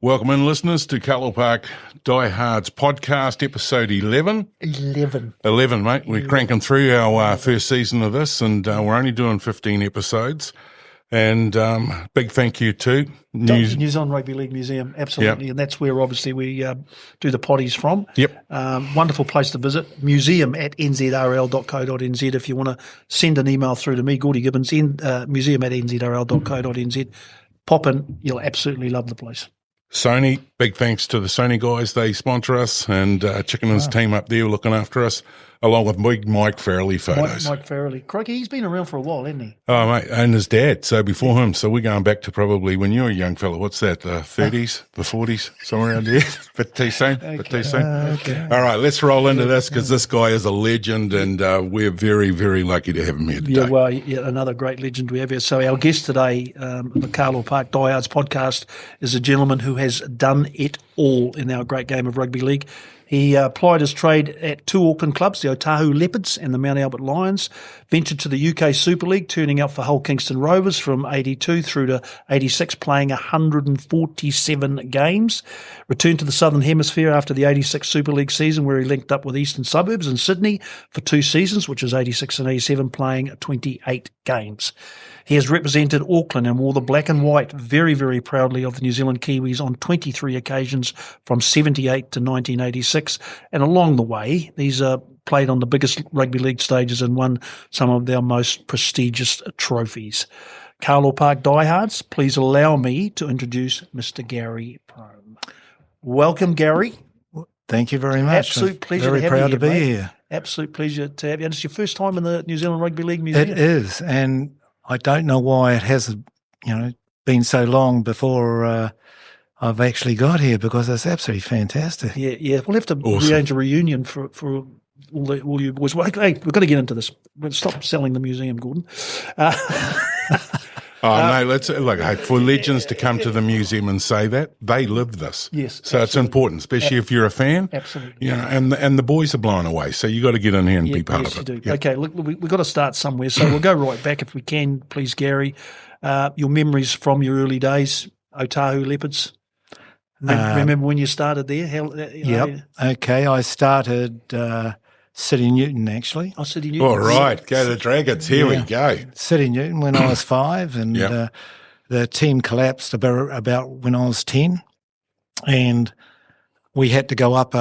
Welcome in, listeners, to Carlaw Park Diehards podcast, episode 11. 11, mate. We're cranking through our first season of this, and we're only doing 15 episodes. And big thank you to New Zealand Rugby League Museum, absolutely. Yep. And that's where, obviously, we do the potties from. Yep. Wonderful place to visit. museum@nzrl.co.nz if you want to send an email through to me, Gordy Gibbons, museum@nzrl.co.nz. Pop in. You'll absolutely love the place. Sony, big thanks to the Sony guys. They sponsor us, and Chicken and his team up there looking after us, along with big Mike Farrelly photos. Mike Farrelly. Crikey, he's been around for a while, hasn't he? Oh, mate, and his dad, so before him. So we're going back to probably when you were a young fella. What's that, the 30s, the 40s, somewhere around there? Bit too soon, Okay. All right, let's roll into this, because this guy is a legend, and we're very, very lucky to have him here today. Yeah, well, another great legend we have here. So our guest today, the Carlaw Park Diehards podcast, is a gentleman who has done it all in our great game of rugby league. He plied his trade at two Auckland clubs, the Otahuhu Leopards and the Mount Albert Lions, ventured to the UK Super League, turning out for Hull Kingston Rovers from 82 through to 86, playing 147 games, returned to the Southern Hemisphere after the 86 Super League season, where he linked up with Eastern Suburbs in Sydney for 2 seasons, which is 86 and 87, playing 28 games. He has represented Auckland and wore the black and white very, very proudly of the New Zealand Kiwis on 23 occasions from 78 to 1986. And along the way, he's played on the biggest rugby league stages and won some of their most prestigious trophies. Carlaw Park Diehards, please allow me to introduce Mr. Gary Prohm. Welcome, Gary. Thank you very much. Absolute pleasure very to have you proud here, to be mate. here. Absolute pleasure to have you. And it's your first time in the New Zealand Rugby League Museum. It is, and I don't know why it has, been so long before I've actually got here, because it's absolutely fantastic. Yeah. We'll have to arrange a reunion for all you boys. Well, hey, we've got to get into this. We'll stop selling the museum, Gordon. No, let's look. For legends to come to the museum and say that, they live this. Yes, so absolutely. It's important, especially if you're a fan. Absolutely. And the boys are blown away. So you got to get in here and be part of it. Yes, you do. Yeah. Okay, look, we've got to start somewhere. So we'll go right back if we can, please, Gary. Your memories from your early days, Otahuhu Leopards. Remember when you started there? Yep. Okay, I started City Newton, actually. Oh, City Newton. All right, go to the Dragons. Here we go. City Newton when I was 5, and the team collapsed about when I was 10, and we had to go up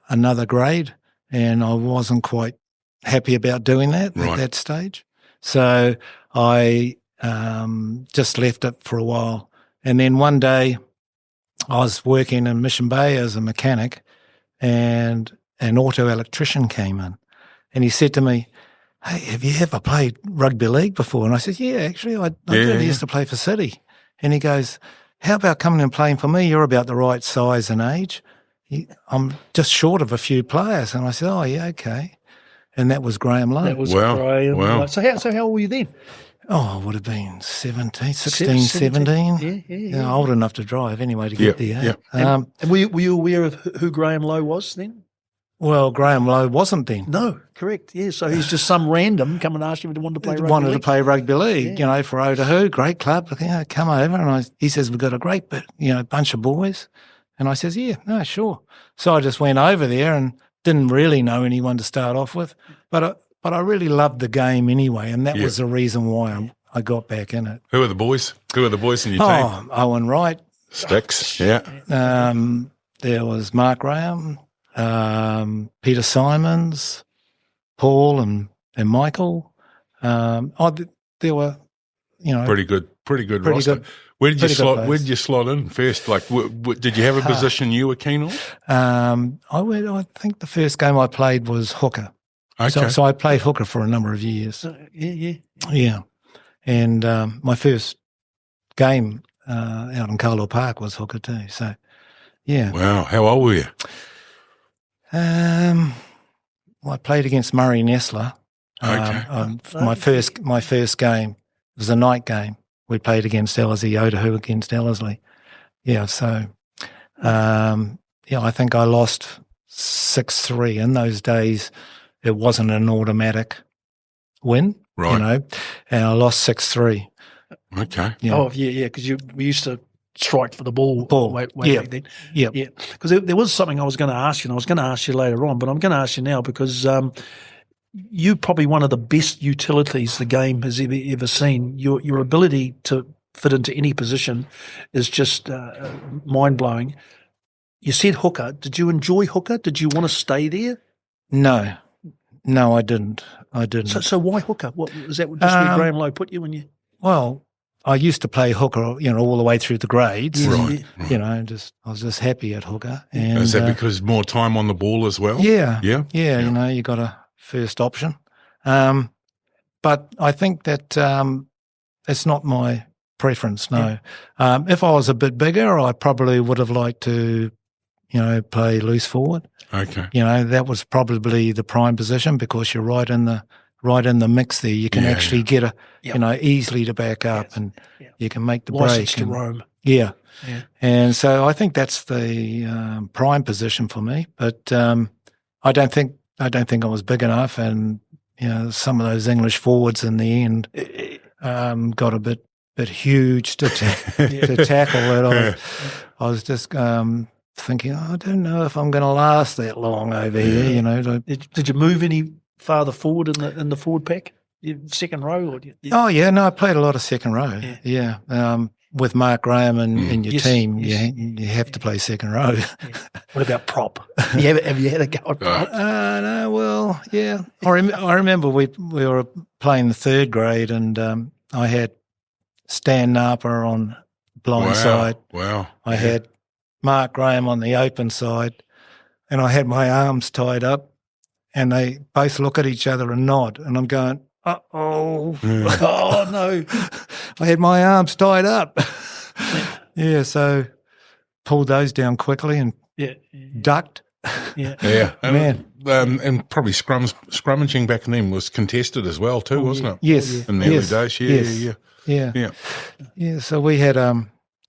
another grade, and I wasn't quite happy about doing that at that stage. So I just left it for a while. And then one day I was working in Mission Bay as a mechanic, and an auto electrician came in, and he said to me, "Hey, have you ever played rugby league before?" And I said, "Yeah, actually, I used to play for City." And he goes, "How about coming and playing for me? You're about the right size and age. I'm just short of a few players." And I said, "Oh, yeah, okay." And that was Graham Lowe. That was Graham Lowe. So how old were you then? Oh, I would have been 16, 17. Yeah, old enough to drive anyway to get there. Yeah. And were you aware of who Graham Lowe was then? Well, Graham Lowe wasn't then. No, correct. Yeah, so he's just some random come and ask you if he wanted to play rugby league. To play rugby league, for Otahuhu, great club. Come over, and he says we've got a great, bunch of boys, and I says, yeah, no, sure. So I just went over there and didn't really know anyone to start off with, but I really loved the game anyway, and that was the reason why I got back in it. Who are the boys? Who are the boys in your team? Owen Wright, Sticks. Yeah. There was Mark Graham. Peter Simons, Paul and Michael. There were, pretty good roster. Where did you slot in first? Like, did you have a position you were keen on? I think the first game I played was hooker. Okay. So I played hooker for a number of years. Yeah. And my first game out in Carlaw Park was hooker too. So, yeah. Wow. How old were you? I played against Murray Nestler. Okay. My first game was a night game. We played against Ellerslie, Otahuhu against Ellerslie. Yeah, so I think I lost 6-3. In those days, it wasn't an automatic win, right? And I lost 6-3. Okay. Yeah. Oh, yeah, because we used to strike for the ball. Way back then. Yeah. Because there was something I was going to ask you, and I was going to ask you later on, but I'm going to ask you now because you're probably one of the best utilities the game has ever seen. Your ability to fit into any position is just mind-blowing. You said hooker. Did you enjoy hooker? Did you want to stay there? No, I didn't. So why hooker? What is that? Just where Graham Lowe put you when you? Well, I used to play hooker, all the way through the grades. Right. I was just happy at hooker. And is that because more time on the ball as well? Yeah. You got a first option, but I think that it's not my preference. No, if I was a bit bigger, I probably would have liked to, play loose forward. Okay. That was probably the prime position because you're right in the mix there. You can actually get easily to back up and you can make the license break. to roam. Yeah. And so I think that's the prime position for me. But I don't think I was big enough, and some of those English forwards in the end got a bit huge to tackle it. I was just thinking, I don't know if I'm going to last that long over here. Did you move any farther forward in the forward pack, second row? Or I played a lot of second row. Yeah. With Mark Graham and your team, you have to play second row. What about prop? Have you had a go at prop? No, well, yeah. I remember we were playing the third grade, and I had Stan Napa on blind side. Wow. I had Mark Graham on the open side, and I had my arms tied up, and they both look at each other and nod, and I'm going, uh-oh. Oh, no. I had my arms tied up. So pulled those down quickly and ducked. Yeah. And probably scrummaging back then was contested as well too, wasn't it? Yes. In the early days, Yeah. So we had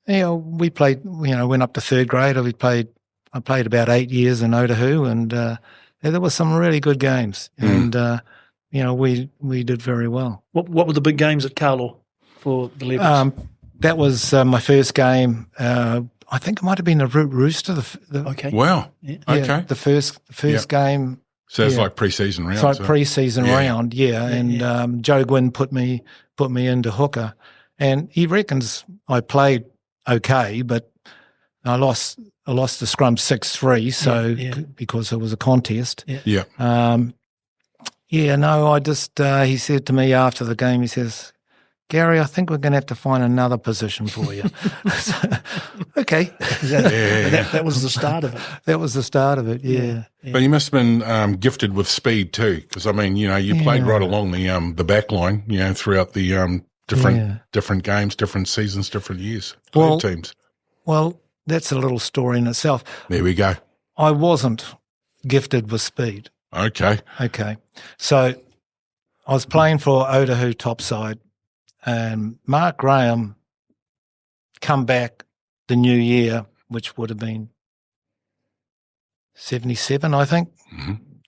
we played, went up to third grade. I played about 8 years in Otahuhu, and there were some really good games, and we did very well. What were the big games at Carlaw for the Leopards? That was my first game. I think it might have been the Root Rooster. Okay. Wow. Yeah. Okay. The first game. So it's like pre-season round. It's like pre-season round, and Joe Gwynn put me into hooker, and he reckons I played okay, but I lost the scrum 6-3, so because it was a contest. Yeah. I just he said to me after the game, he says, Gary, I think we're going to have to find another position for you. Okay. That was the start of it. That was the start of it, yeah. But you must have been gifted with speed too, because, you played right along the back line, throughout the different games, different seasons, different years, teams. Well, that's a little story in itself. There we go. I wasn't gifted with speed. Okay. So I was playing for Otahuhu topside, and Mark Graham come back the new year, which would have been 77, I think,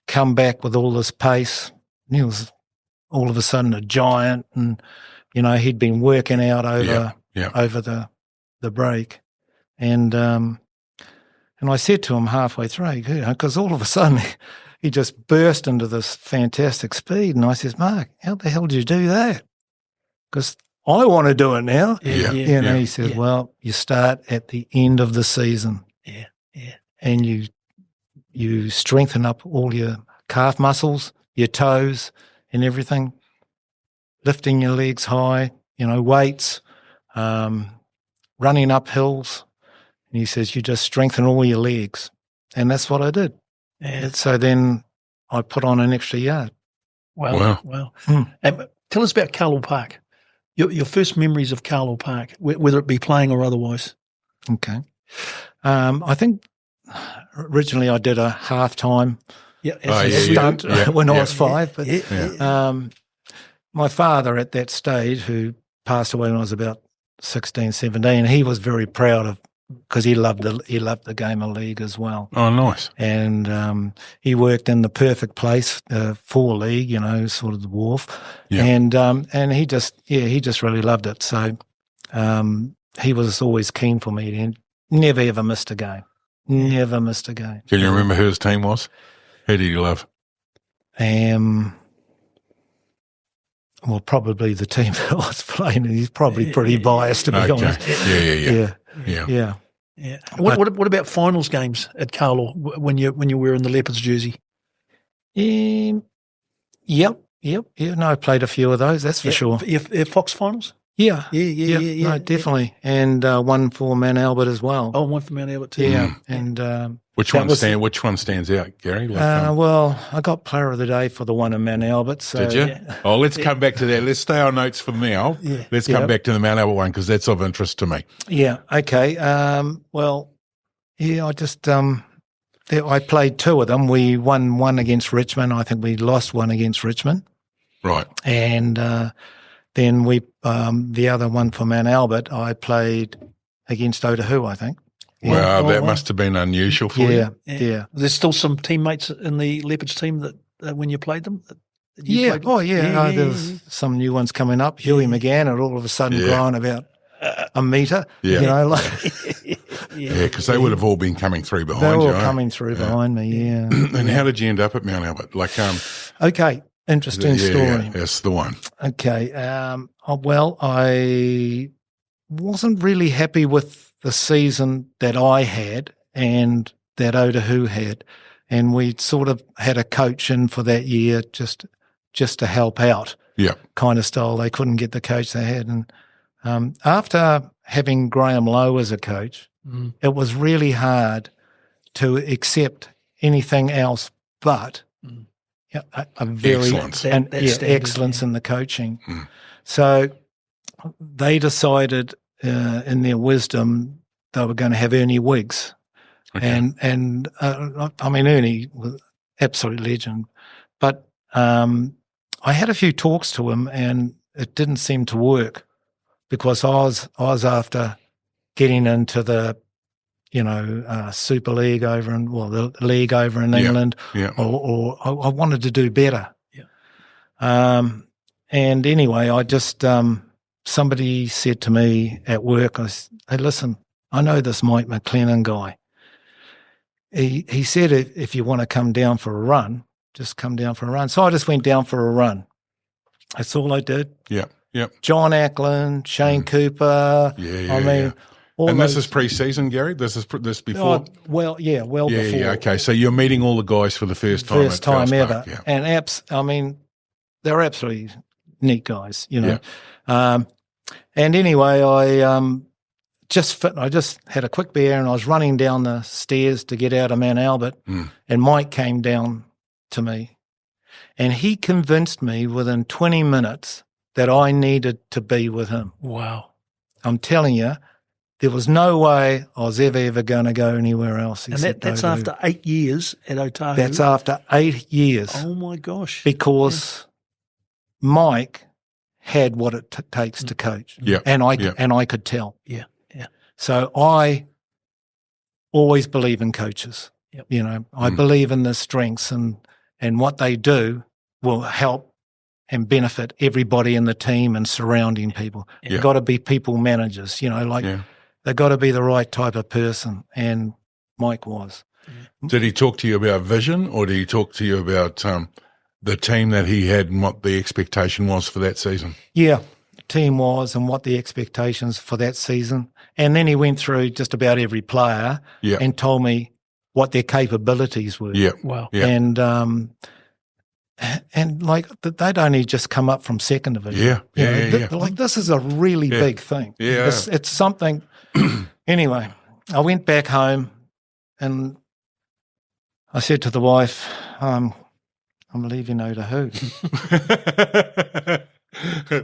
come back with all this pace. He was all of a sudden a giant, and, he'd been working out over the break. And I said to him halfway through, because all of a sudden he just burst into this fantastic speed. And I says, Mark, how the hell did you do that? Because I want to do it now. He says, well, you start at the end of the season. And you strengthen up all your calf muscles, your toes and everything, lifting your legs high, weights, running up hills. And he says, you just strengthen all your legs. And that's what I did. Yeah. So then I put on an extra yard. Wow. And tell us about Carlaw Park. Your first memories of Carlaw Park, whether it be playing or otherwise. Okay. I think originally I did a half-time stunt when I was 5. But my father at that stage, who passed away when I was about 16, 17, he was very proud of, because he loved the game of league as well. Oh, nice. And he worked in the perfect place for league, sort of the wharf. Yeah. And he just really loved it. So he was always keen for me and never ever missed a game. Never missed a game. Can you remember who his team was? Who did you love? Well, probably the team that I was playing. He's probably pretty biased, to be honest. Yeah. What about finals games at Carlaw when you were wearing the Leopards jersey? Yep. Yeah, no, I played a few of those, that's for sure. Fox finals? Yeah. No, definitely. And one for Mount Albert as well. Oh, one for Mount Albert too. Yeah. And which one stands out, Gary? Well, I got player of the day for the one in Mount Albert. So, did you? Yeah. Oh, let's come back to that. Let's stay on notes for now. Yeah. Let's come back to the Mount Albert one because that's of interest to me. Yeah. Okay. I just I played two of them. We won one against Richmond. I think we lost one against Richmond. Right. And then we the other one for Mount Albert, I played against Otahuhu, I think. Yeah. Wow, that must have been unusual for you. Yeah. There's still some teammates in the Leopards team that when you played them? There was some new ones coming up. Huey McGann had all of a sudden grown about a metre. Yeah. You know, because they would have all been coming through behind you. They were coming through behind me, yeah. And how did you end up at Mount Albert? Okay, interesting story. Yeah, that's the one. Okay, I wasn't really happy with the season that I had and that Otahuhu had, and we sort of had a coach in for that year just to help out. Yeah, kind of style. They couldn't get the coach they had, and after having Graham Lowe as a coach, it was really hard to accept anything else but a very excellence in the coaching. So they decided in their wisdom they were going to have Ernie Wiggs. Okay. And I mean, Ernie was absolute legend. But I had a few talks to him and it didn't seem to work because I was after getting into the, Super League over in, the league over in England, or I wanted to do better. Yeah. And anyway, I just, somebody said to me at work, hey, listen, I know this Mike McLennan guy. He said, if you want to come down for a run, just come down for a run. So I just went down for a run. That's all I did. Yeah. Yep. John Ackland, Shane Cooper. And this is pre-season, Gary? This before? Well before. Yeah, okay. So you're meeting all the guys for the first time. First time ever. Yeah. And they're absolutely neat guys, And anyway, I just had a quick beer and I was running down the stairs to get out of Mount Albert and Mike came down to me and he convinced me within 20 minutes that I needed to be with him. Wow. I'm telling you, there was no way I was ever going to go anywhere else. And that's after 8 years at Otahuhu? That's after 8 years. Oh, my gosh. Because Mike had what it takes to coach. Yeah. And I could tell. Yeah. So I always believe in coaches. Yep. I believe in their strengths and what they do will help and benefit everybody in the team and surrounding people. Yeah. They've got to be people managers, they've got to be the right type of person, and Mike was. Did he talk to you about vision or did he talk to you about the team that he had and what the expectation was for that season? Yeah, team was and what the expectations for that season. And then he went through just about every player and told me what their capabilities were. Yeah. Wow. Yeah. And like they'd only just come up from second division. Yeah. Like this is a really big thing. Yeah. It's something. Anyway, I went back home and I said to the wife, I'm leaving Otahuhu.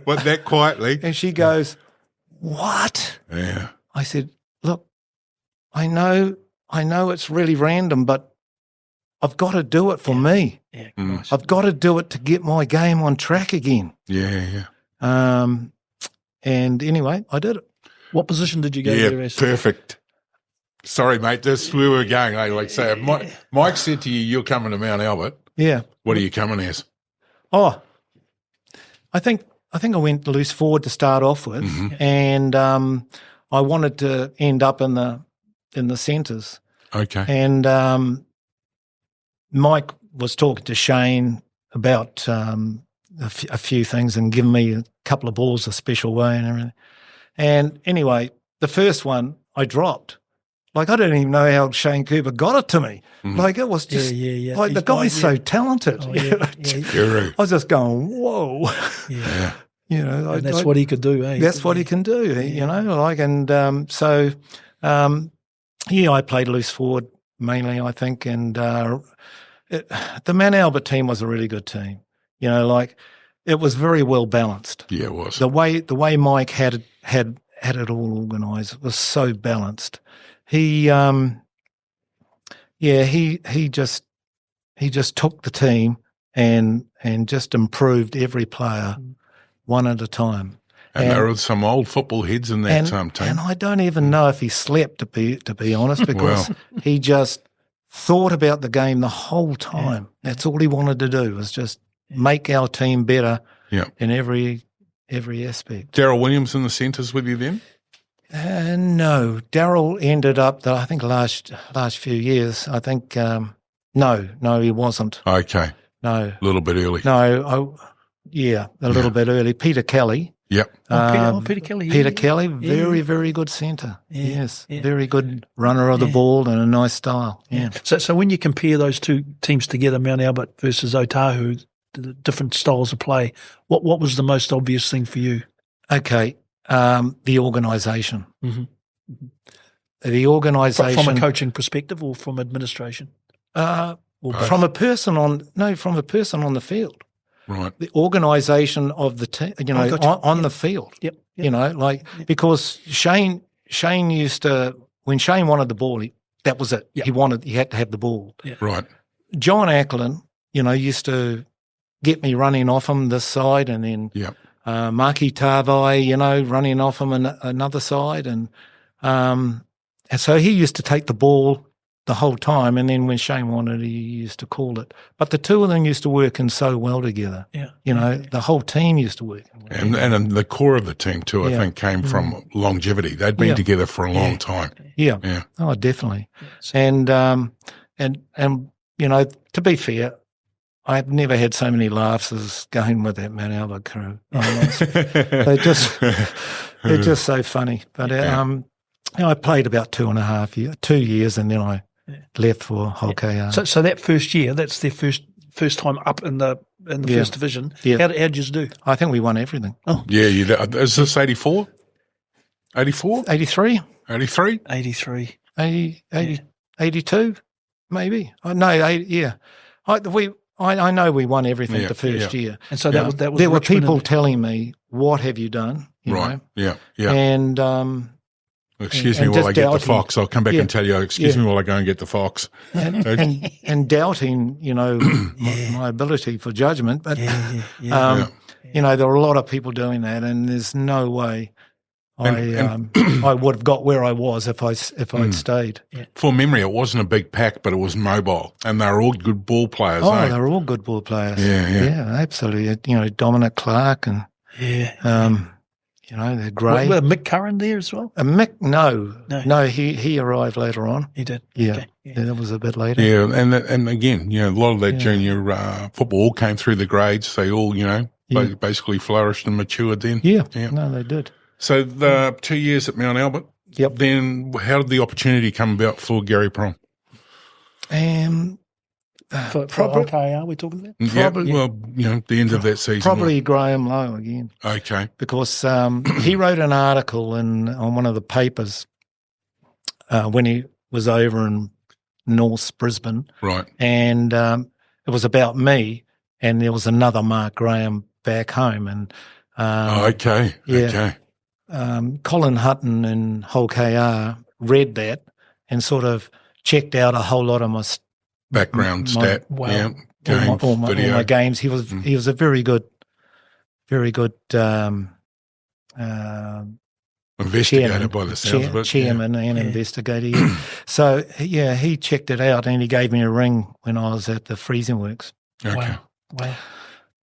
What, that quietly? And she goes, what? Yeah. I said, look, I know it's really random, but I've got to do it for me. Yeah, gosh. I've got to do it to get my game on track again. Yeah. And anyway, I did it. What position did you go there? Yeah, perfect. Sorry, mate, this we were going. Like say, Mike said to you, you're coming to Mount Albert. Yeah. What are you coming as? Oh, I think I went loose forward to start off with, and I wanted to end up in the centres. Okay. And Mike was talking to Shane about a few things and giving me a couple of balls a special way and everything. And anyway, the first one I dropped. Like, I don't even know how Shane Cooper got it to me. Like, it was just like the guy's so talented. Oh, I was just going, whoa. Yeah. You know, and that's what he could do, eh? That's what he can do, you know. Like, and I played loose forward mainly, I think, and the Mount Albert team was a really good team. You know, like, it was very well balanced. Yeah, it was. The way Mike had it all organised was so balanced. He just took the team and just improved every player one at a time. And there were some old football heads in that team. And I don't even know if he slept, to be honest, because he just thought about the game the whole time. Yeah. That's all he wanted to do, was just make our team better in every aspect. Daryl Williams in the centres with you then? No. Daryl ended up, I think, last few years, I think, no, he wasn't. Okay. No. A little bit early. No, a little bit early. Peter Kelly. Yep. Peter Kelly. Peter Kelly, very, very good centre. Yes, very good runner of the ball and a nice style. Yeah. So when you compare those two teams together, Mount Albert versus Otahuhu, the different styles of play, what was the most obvious thing for you? Okay, the organisation. Mm-hmm. The organisation. From a coaching perspective or from administration? From a person on the field. Right. The organisation of the team, you know, on the field. Yep. You know, because Shane used to, when Shane wanted the ball, that was it. Yep. He had to have the ball. Yep. Right. John Ackland, you know, used to get me running off him this side, and then Maki Tavai, you know, running off him another side, and so he used to take the ball the whole time, and then when Shane wanted, he used to call it. But the two of them used to work in so well together. Yeah, you know, the whole team used to work. And the core of the team too, I think, came from longevity. They'd been together for a long time. Yeah. Oh, definitely. And you know, to be fair, I've never had so many laughs as going with that Mount Albert crew. They're just so funny. But you know, I played about 2 years, and then I left for Hokkaido. So that first year, that's their first time up in the first division. Yeah. How did you do? I think we won everything. Oh. Yeah, is this 84? 84? 83? 83? 83. 82, maybe. I know we won everything the first year. And so that was there were people telling me, what have you done? You know? Yeah. And excuse me while I get the fox. I'll come back and tell you, excuse me while I go and get the fox. And doubting, you know, my ability for judgment. But, you know, there were a lot of people doing that, and there's no way I would have got where I was if I'd stayed. Yeah. For memory, it wasn't a big pack, but it was mobile, and they were all good ball players. Oh, they were all good ball players. Yeah, absolutely. You know, Dominic Clark and you know, they're great. Was Mick Curran there as well? Mick, no, he arrived later on. He did. Yeah, okay. That was a bit later. Yeah, and again, you know, a lot of that junior football all came through the grades. They all, you know, basically flourished and matured then. Yeah, no, they did. So the 2 years at Mount Albert. Yep. Then how did the opportunity come about for Gary Prohm? For okay, are we talking about? Probably, well, you know, the end of that season. Probably Graham Lowe again. Okay. Because he wrote an article on one of the papers when he was over in North Brisbane. Right. And it was about me, and there was another Mark Graham back home. And okay. Colin Hutton in Hull KR read that and sort of checked out a whole lot of my background stat, all my games. He was a very good investigator by the sounds of it. Chairman and investigator. So he checked it out and he gave me a ring when I was at the freezing works. Okay. Wow.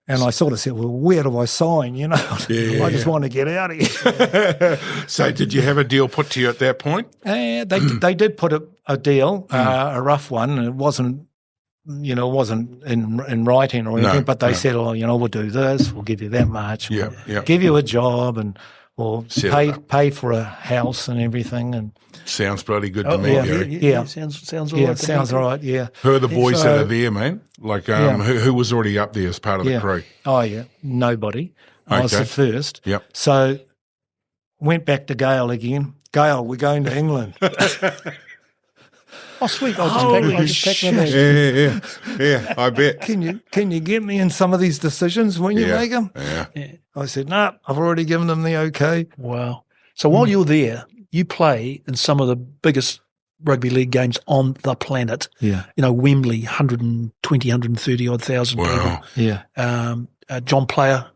And I sort of said, well, where do I sign? You know, I just want to get out of here. So did you have a deal put to you at that point? They did put a deal, a rough one. And it wasn't in writing or anything, but they said, oh, we'll do this, we'll give you that much, we'll give you a job, and we'll pay for a house and everything. And sounds bloody good to me, Gary. Yeah. Sounds all right. Sounds right, yeah. Who are the boys that are there, mate? Like, who was already up there as part of the crew? Oh, yeah, nobody. I was the first. Yep. So went back to Gail again. Gail, we're going to England. Oh, sweet! I'll just pack my bag. Yeah. I bet. Can you get me in some of these decisions when you make them? Yeah. I said, no, I've already given them the okay. Wow. So while you're there, you play in some of the biggest rugby league games on the planet. Yeah. Wembley, 120, 130 odd thousand people. Yeah. John Player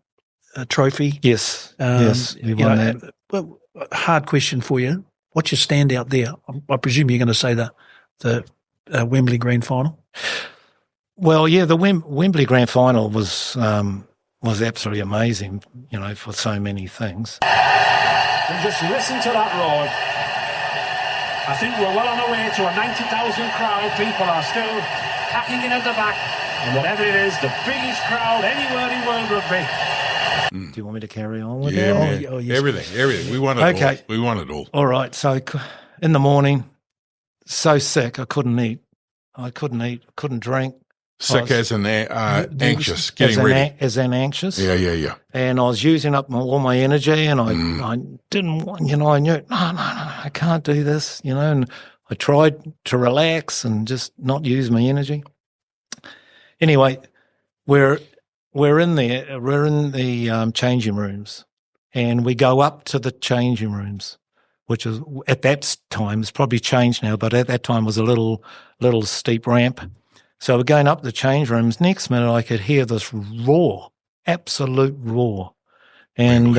trophy. Yes. Yes. We won that. Well, hard question for you. What's your standout there? I presume you're going to say the Wembley Grand Final. Well, yeah, the Wembley Grand Final was absolutely amazing, for so many things. And just listen to that roar. I think we're well on our way to a 90,000 crowd. People are still packing in at the back. And whatever it is, the biggest crowd anywhere in world rugby. Do you want me to carry on with that? Man. Oh, yes. Everything. We want it all. We want it all. All right. So in the morning, so sick, I couldn't eat. Couldn't drink. Sick as an anxious, getting ready. As an anxious. Yeah. And I was using up all my energy, and I didn't want, I knew, no, I can't do this, and I tried to relax and just not use my energy. Anyway, we're in there. We're in the changing rooms, and we go up to the changing rooms, which is at that time, it's probably changed now, but at that time was a little steep ramp. So we're going up the change rooms. Next minute, I could hear this roar, absolute roar, and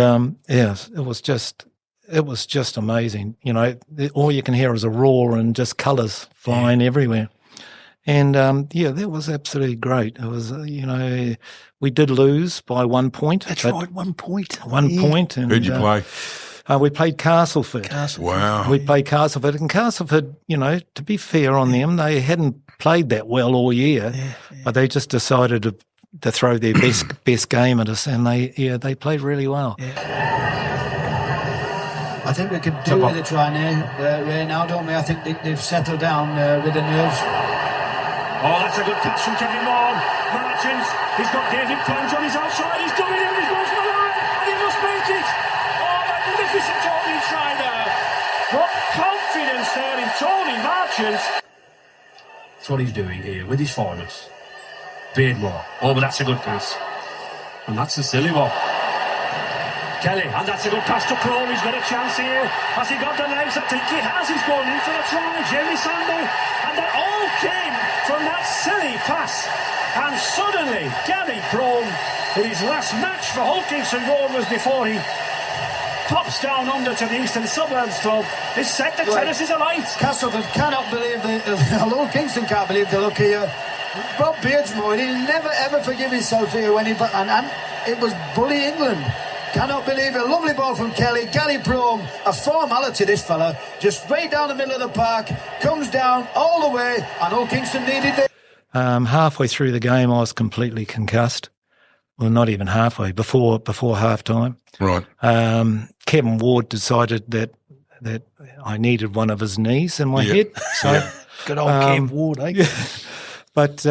it was just amazing. All you can hear is a roar and just colours flying everywhere. And, that was absolutely great. It was, we did lose by 1 point. That's right, 1 point. 1 point. And, who'd you play? We played Castleford. Wow. We played Castleford. And Castleford, to be fair on them, they hadn't played that well all year, but they just decided to throw their best game at us, and they played really well. Yeah. I think we could do with a try now, don't we? I think they've settled down with the nerves. Oh, that's a good catch from Kevin Moore. Marchins, he's got David Plant on his outside. He's done it in, he's going for the line, and he must make it. Oh, magnificent Tony try there. What confidence there in Tony Marchins. That's what he's doing here with his forwards. Beardmore. Oh, but that's a good pass. And that's a silly one. Kelly, and that's a good pass to Prohm. He's got a chance here. Has he got the legs? I think he has. He's going in for a try. Jamie Sandy. And that all came from that silly pass. And suddenly, Gary Prohm, in his last match for Hulkinson Rovers before he pops down under to the Eastern Suburbs club, is set. The tennis is alight. Castleford cannot believe although Kingston can't believe the look here. Bob Beardsmore, he'll never ever forgive himself here when and it was bully England. Cannot believe it. Lovely ball from Kelly. Gary Prohm, a formality, this fella. Just straight down the middle of the park, comes down all the way, and all Kingston needed it. Halfway through the game, I was completely concussed. Well, not even halfway, before half time. Right. Kevin Ward decided that I needed one of his knees in my head. So, good old Kev Ward, eh? But,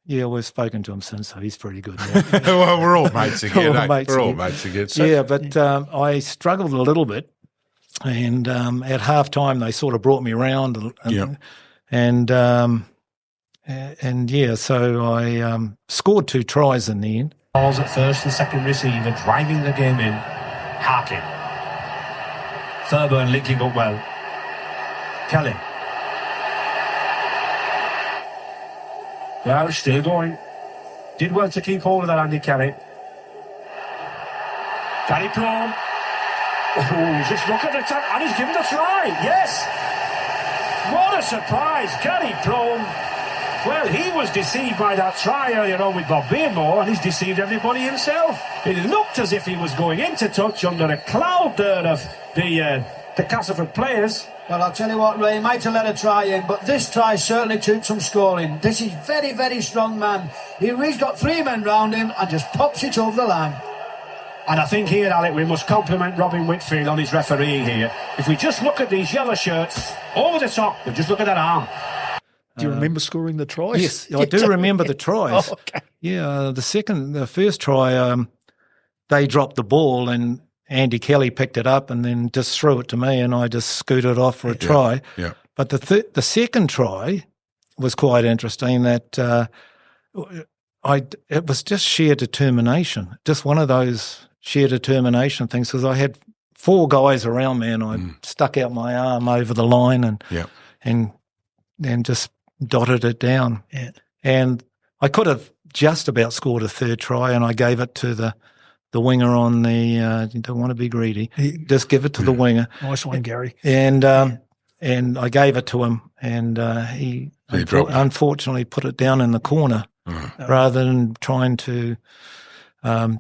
we've spoken to him since, so he's pretty good now. Well, we're all mates again, We're all mates again. So. Yeah, but I struggled a little bit, and at half time they sort of brought me around, so I scored 2 tries in the end. Balls at first and second receiver, driving the game in. Harkin. Thurburn linking up well. Kelly. Well, still going. Did well to keep hold of that, Andy Kelly. Gary Prohm. Oh, just look at the time. And he's given the try. Yes. What a surprise. Gary Prohm Well, he was deceived by that try earlier on with Bob Beardmore, and he's deceived everybody himself. It looked as if he was going into touch under a cloud there of the Castleford players. Well, I'll tell you what, Ray, he might have let a try in, but this try certainly took some scoring. This is very, very strong man. He's got 3 men round him and just pops it over the line. And I think here, Alec, we must compliment Robin Whitfield on his refereeing here. If we just look at these yellow shirts, over the top, but just look at that arm. Do you remember scoring the tries? Yes, I do remember the tries. Oh, okay. Yeah, the first try, they dropped the ball and Andy Kelly picked it up and then just threw it to me and I just scooted off for a try. Yeah. But the second try was quite interesting that it was just sheer determination, just one of those sheer determination things, because I had 4 guys around me and I stuck out my arm over the line and just dotted it down. Yeah. And I could have just about scored a third try and I gave it to the winger on the you don't want to be greedy. Just give it to the winger. Nice one, Gary. And I gave it to him and he unfortunately put it down in the corner rather than trying to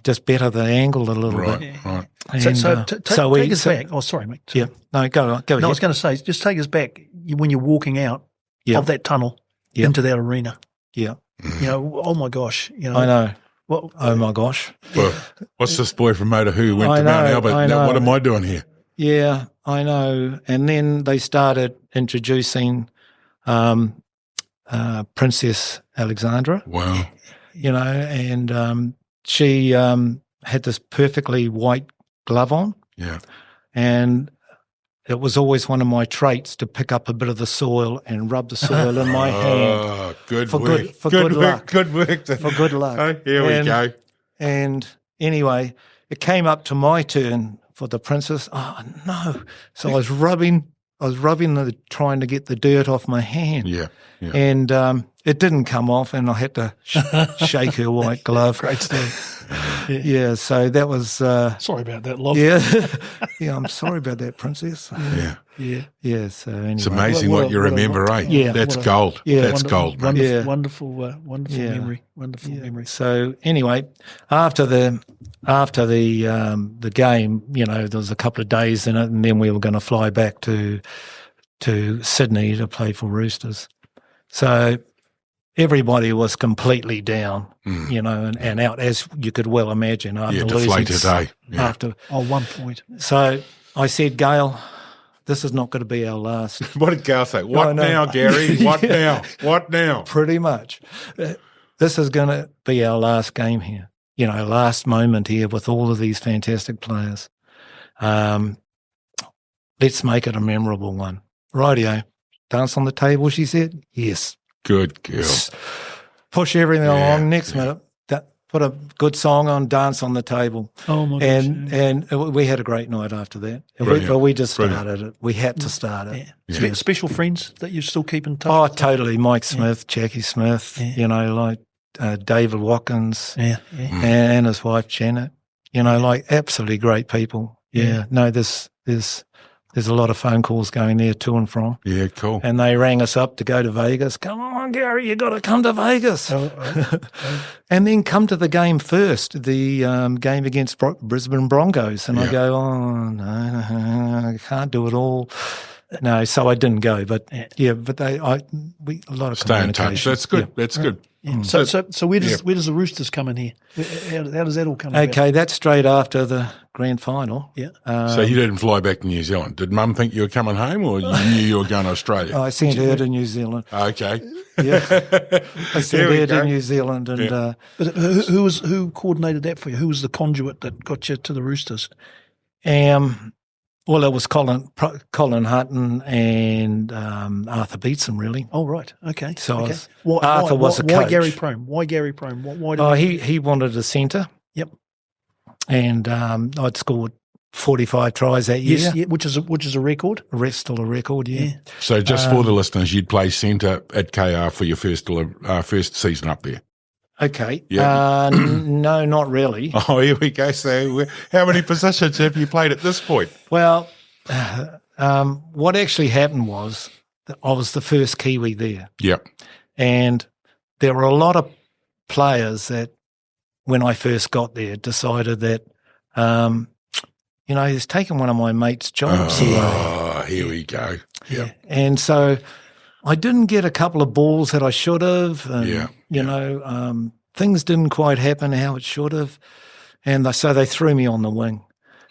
just better the angle a little bit. Right. And, So take us back. Oh, sorry, mate. Yeah. No, go ahead. No, I was going to say, just take us back when you're walking out of that tunnel into that arena. Yeah. You know, oh my gosh. You know, I know. Well, Oh my gosh. Well, what's this boy from Otahuhu who went I to Mount know, Albert? I know. What am I doing here? Yeah, I know. And then they started introducing Princess Alexandra. Wow. You know, and she had this perfectly white glove on. Yeah. And it was always one of my traits to pick up a bit of the soil and rub the soil in my hand. Oh, good For work. good luck. Good work. For good luck. Oh, here we go. And anyway, it came up to my turn for the princess. Oh, no. So I was rubbing trying to get the dirt off my hand. Yeah. Yeah. And it didn't come off and I had to shake her white glove. great stuff. Yeah, so that was... Sorry about that, love. Yeah. Yeah, I'm sorry about that, princess. Yeah. Yeah, so anyway. It's amazing what you remember, eh? Yeah. That's gold. Yeah. That's gold, mate. Yeah. Wonderful memory. Wonderful memory. So anyway, after the game, you know, there was a couple of days in it, and then we were going to fly back to Sydney to play for Roosters. So everybody was completely down, you know, and out, as you could well imagine after losing. Deflated, eh? Yeah. After 1 point. So I said, Gail, this is not going to be our last. What did Gail say? What no. now, Gary? What now? What now? Pretty much. This is going to be our last game here. You know, last moment here with all of these fantastic players. Let's make it a memorable one. Rightio. Dance on the table, she said. Yes. Good girl. Push everything along. Next minute, put a good song on, dance on the table. Oh, my gosh. And we had a great night after that. We just started it. We had to start it. Yeah. Special friends that you still keep in touch Oh, with? totally. Mike Smith, Jackie Smith, you know, like David Watkins and his wife, Janet. You know, like absolutely great people. Yeah. No, there's a lot of phone calls going there to and from. Yeah, cool. And they rang us up to go to Vegas. Come on, Gary, you got to come to Vegas. And then come to the game first, the game against Brisbane Broncos. And I go, oh, no, I can't do it all. No, so I didn't go. But, a lot of Stay in communication. touch. That's good. Yeah. That's good. Yeah. So where does the Roosters come in here? How does that all come about? Okay, that's straight after the grand final. Yeah. So you didn't fly back to New Zealand. Did Mum think you were coming home or you knew you were going to Australia? I sent her to New Zealand. Okay. Yeah. I sent her to New Zealand. And But who coordinated that for you? Who was the conduit that got you to the Roosters? Well, it was Colin Hutton and Arthur Beetson, really. Oh, right. Okay. So okay. Arthur was a coach. Why Gary Prohm? Why Gary Prohm? Why did he wanted a centre. Yep. And I'd scored 45 tries that year. Yes, yeah, which is a record. Still a record, yeah. So just for the listeners, you'd play centre at KR for your first season up there. Okay. Yeah. No, not really. Oh, here we go. So how many positions have you played at this point? Well, what actually happened was that I was the first Kiwi there. Yep. And there were a lot of players that, when I first got there, decided that, he's taken one of my mates' jobs away. Oh, here we go. Yeah. And so I didn't get a couple of balls that I should have. And, things didn't quite happen how it should have. And so they threw me on the wing.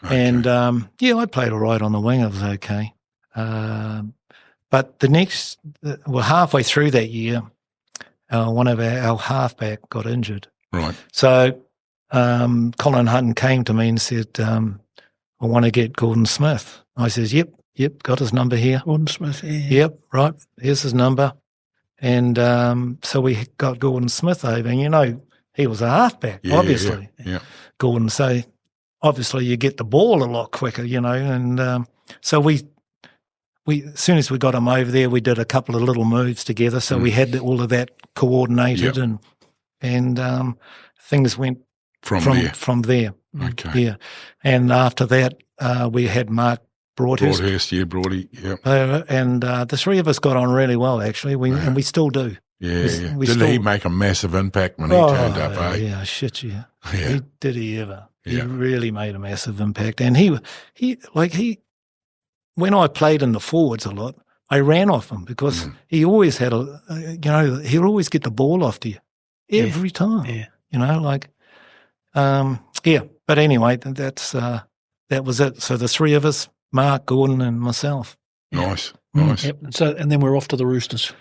Okay. And, I played all right on the wing. It was okay. But halfway through that year, one of our halfback got injured. Right. So Colin Hutton came to me and said, I want to get Gordon Smith. I says, yep, got his number here. Gordon Smith, yeah. Yep, right, here's his number. And so we got Gordon Smith over, and he was a halfback, obviously. Yeah. Gordon, so obviously you get the ball a lot quicker, and so we as soon as we got him over there, we did a couple of little moves together, so we had all of that coordinated, and things went from there. Okay. Yeah, and after that, we had Mark Broadhurst. Broadie, yeah. And the three of us got on really well, actually, and we still do. Yeah, Didn't he make a massive impact when he turned up, eh? Yeah, shit, yeah. Yeah. Did he ever? Yeah. He really made a massive impact. And he when I played in the forwards a lot, I ran off him because he always had he'll always get the ball off to you every time. Yeah. But anyway, that was it. So the three of us, Mark, Gordon, and myself. Nice. Yep. So, and then we're off to the Roosters.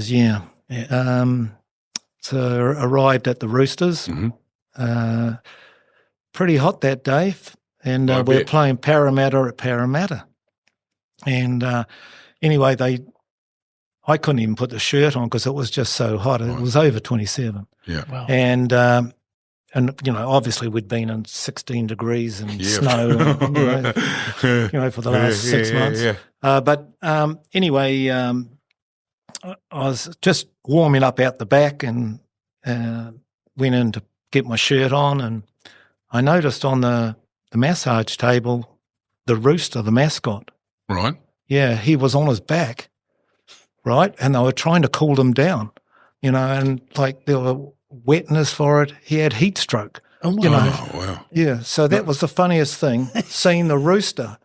Yeah. So arrived at the Roosters. Mm-hmm. Pretty hot that day, and we're playing Parramatta at Parramatta. And anyway, I couldn't even put the shirt on because it was just so hot. It was over 27. Yeah. Wow. And obviously we'd been in 16 degrees and snow, and, for the last 6 months. Yeah. But anyway, I was just warming up out the back and went in to get my shirt on, and I noticed on the massage table the rooster, the mascot. Right. Yeah, he was on his back, right? And they were trying to cool him down, and there were wetness for it. He had heat stroke. Oh, wow. Wow. Yeah, so that was the funniest thing, seeing the rooster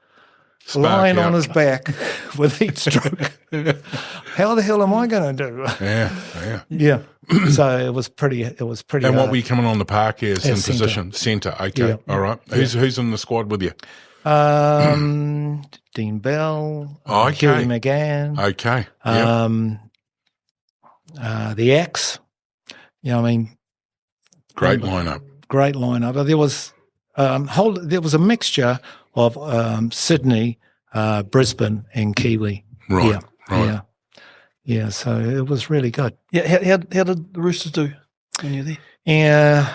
lying on his back with heat stroke. How the hell am I going to do? Yeah. So it was pretty. And what were you coming on the park as in centre. Position? Centre. Okay. Yeah. All right. Who's in the squad with you? Dean Bell. Okay. Huey McGann. Okay. The Axe. Great lineup. Great lineup. There was a mixture of Sydney, Brisbane, and Kiwi. Right. Yeah. So it was really good. Yeah. How did the Roosters do when you were there? Yeah.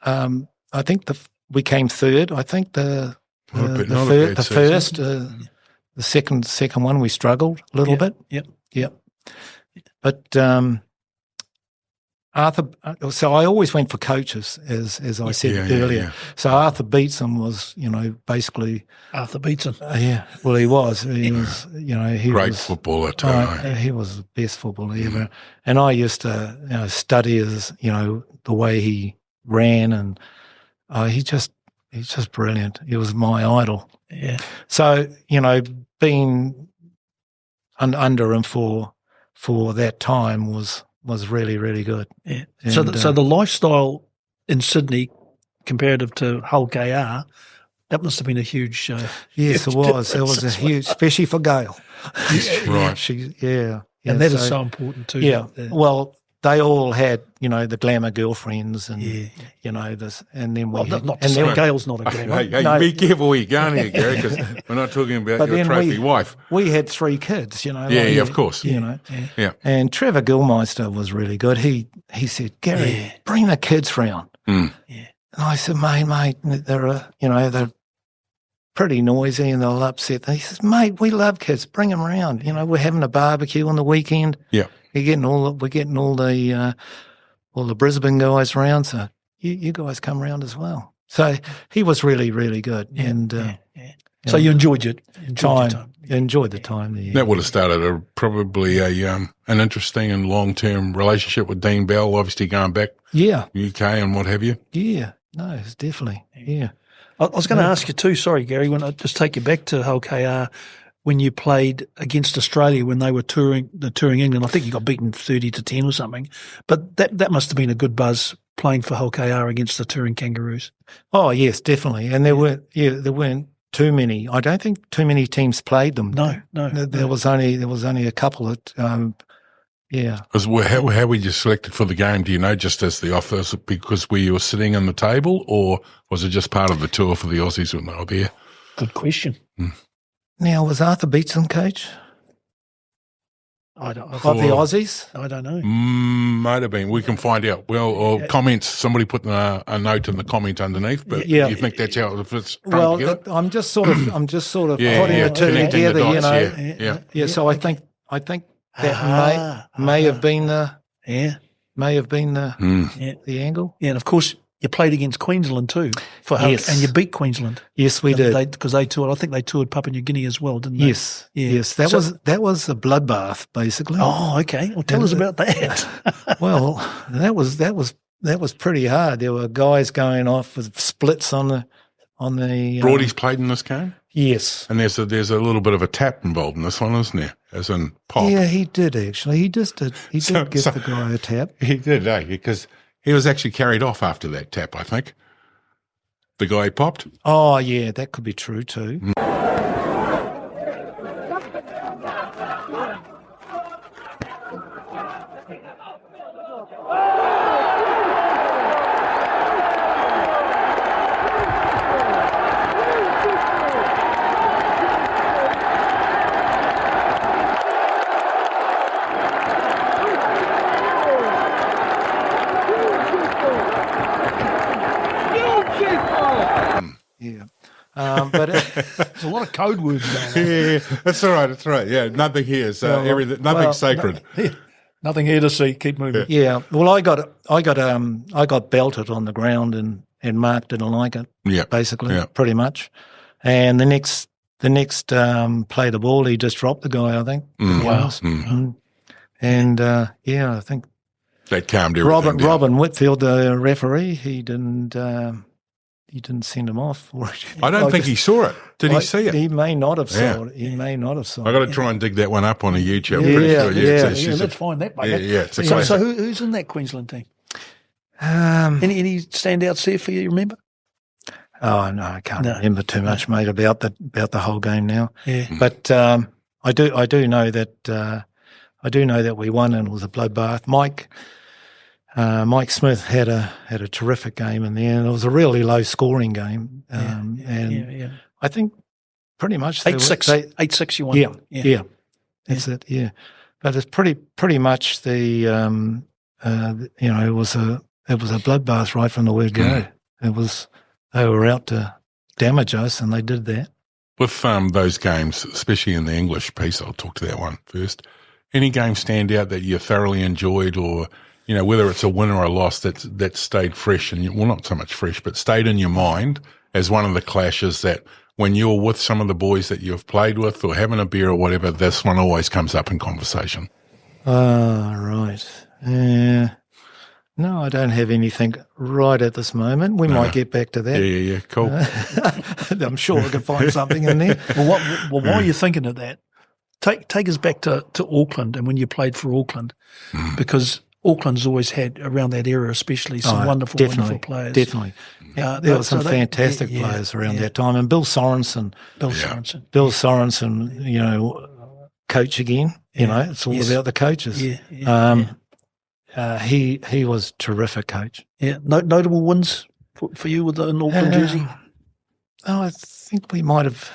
I think we came third. I think the second one we struggled a little bit. Yep. But Arthur, so I always went for coaches, as I said earlier. Yeah. So Arthur Beetson was, basically Arthur Beetson. Well, he was. He was, he great was footballer too. he was the best footballer ever. And I used to study his, the way he ran, and he's just brilliant. He was my idol. Yeah. So being under him for that time was really, really good. Yeah. And, so the lifestyle in Sydney comparative to Hull KR, that must have been a huge yes, it was. It was a huge, especially for Gail. Right. And that is so important too. Yeah. Well, they all had, the glamour girlfriends and, this, and then Gail's not a glamour. Hey, be careful where you're going here, Gary, because we're not talking about your trophy wife. We had 3 kids, of course. Yeah. And Trevor Gilmeister was really good. He said, Gary, bring the kids round. Mm. Yeah. And I said, mate, they're pretty noisy and they'll upset. He says, mate, we love kids. Bring them around. We're having a barbecue on the weekend. Yeah. We're getting all the Brisbane guys around, so you guys come around as well. So he was really, really good, So you enjoyed your time. Enjoyed the time there. That would have started probably an interesting and long-term relationship with Dean Bell, obviously going back UK and what have you. Yeah, no, it's definitely, yeah. I was going to ask you too, sorry, Gary, when I just take you back to Hull KR, when you played against Australia when they were touring England. I think you got beaten 30-10 or something, but that must have been a good buzz playing for Hull KR against the touring Kangaroos. Oh yes, definitely, and there weren't too many. I don't think too many teams played them. No. There was only a couple that. How were you selected for the game? Do you know, just as the offers, because you were sitting on the table, or was it just part of the tour for the Aussies when they were there? Good question. Now, was Arthur Beetson coach? Of the Aussies? I don't know. Might have been. We can find out. Well, or comments. Somebody put a note in the comment underneath. But do you think that's how it fits? Well, I'm just sort of putting the two together. Dots, Yeah. So I think that may have been the the angle. Yeah, and of course you played against Queensland too for Hull, and you beat Queensland. Yes, we did, because they toured. I think they toured Papua New Guinea as well, didn't they? Yes, yes. That was a bloodbath, basically. Oh, okay. Well, tell us about that. Well, that was pretty hard. There were guys going off with splits on the. Broadie's played in this game. Yes, and there's a little bit of a tap involved in this one, isn't there? As in pop. Yeah, he did actually. He did give the guy a tap. He did, because he was actually carried off after that tap, I think. The guy popped. Oh, yeah, that could be true too. But there's a lot of code words going on. Yeah, that's all right. That's right. Yeah, nothing here is everything. Nothing's sacred. Nothing here to see. Keep moving. Yeah. Well, I got belted on the ground and marked didn't like it. Yeah. Basically, pretty much. And the next play the ball, he just dropped the guy. I think. Wow. And I think that calmed everything down. Robin Whitfield, the referee, he didn't send him off. I don't think he saw it. Did he see it? He may not have saw it. He may not have saw it. I got to try and dig that one up on a YouTube. Let's find that. It's a classic. So who's in that Queensland team? Any standouts there for you? You remember? Oh no, I can't remember too much, mate, about the whole game now. Yeah. But I do know that we won and it was a bloodbath. Mike Smith had a terrific game in there, and it was a really low scoring game. I think pretty much 8-6. 8-6 you won. Yeah. That's it. Yeah, but it's pretty much the it was a bloodbath right from the word go. They were out to damage us, and they did that. With those games, especially in the English piece, I'll talk to that one first. Any game stand out that you thoroughly enjoyed, or whether it's a win or a loss that stayed fresh, not so much fresh, but stayed in your mind as one of the clashes that when you're with some of the boys that you've played with or having a beer or whatever, this one always comes up in conversation. Right. No, I don't have anything right at this moment. We might get back to that. Yeah, cool. I'm sure we can find something in there. Well, while you're thinking of that, take us back to Auckland and when you played for Auckland, because Auckland's always had, around that era especially, some wonderful players. Definitely. There were some fantastic players around that time. And Bill Sorensen, coach again. It's all about the coaches. He was a terrific coach. Yeah. Notable wins for you with an Auckland jersey? I think we might have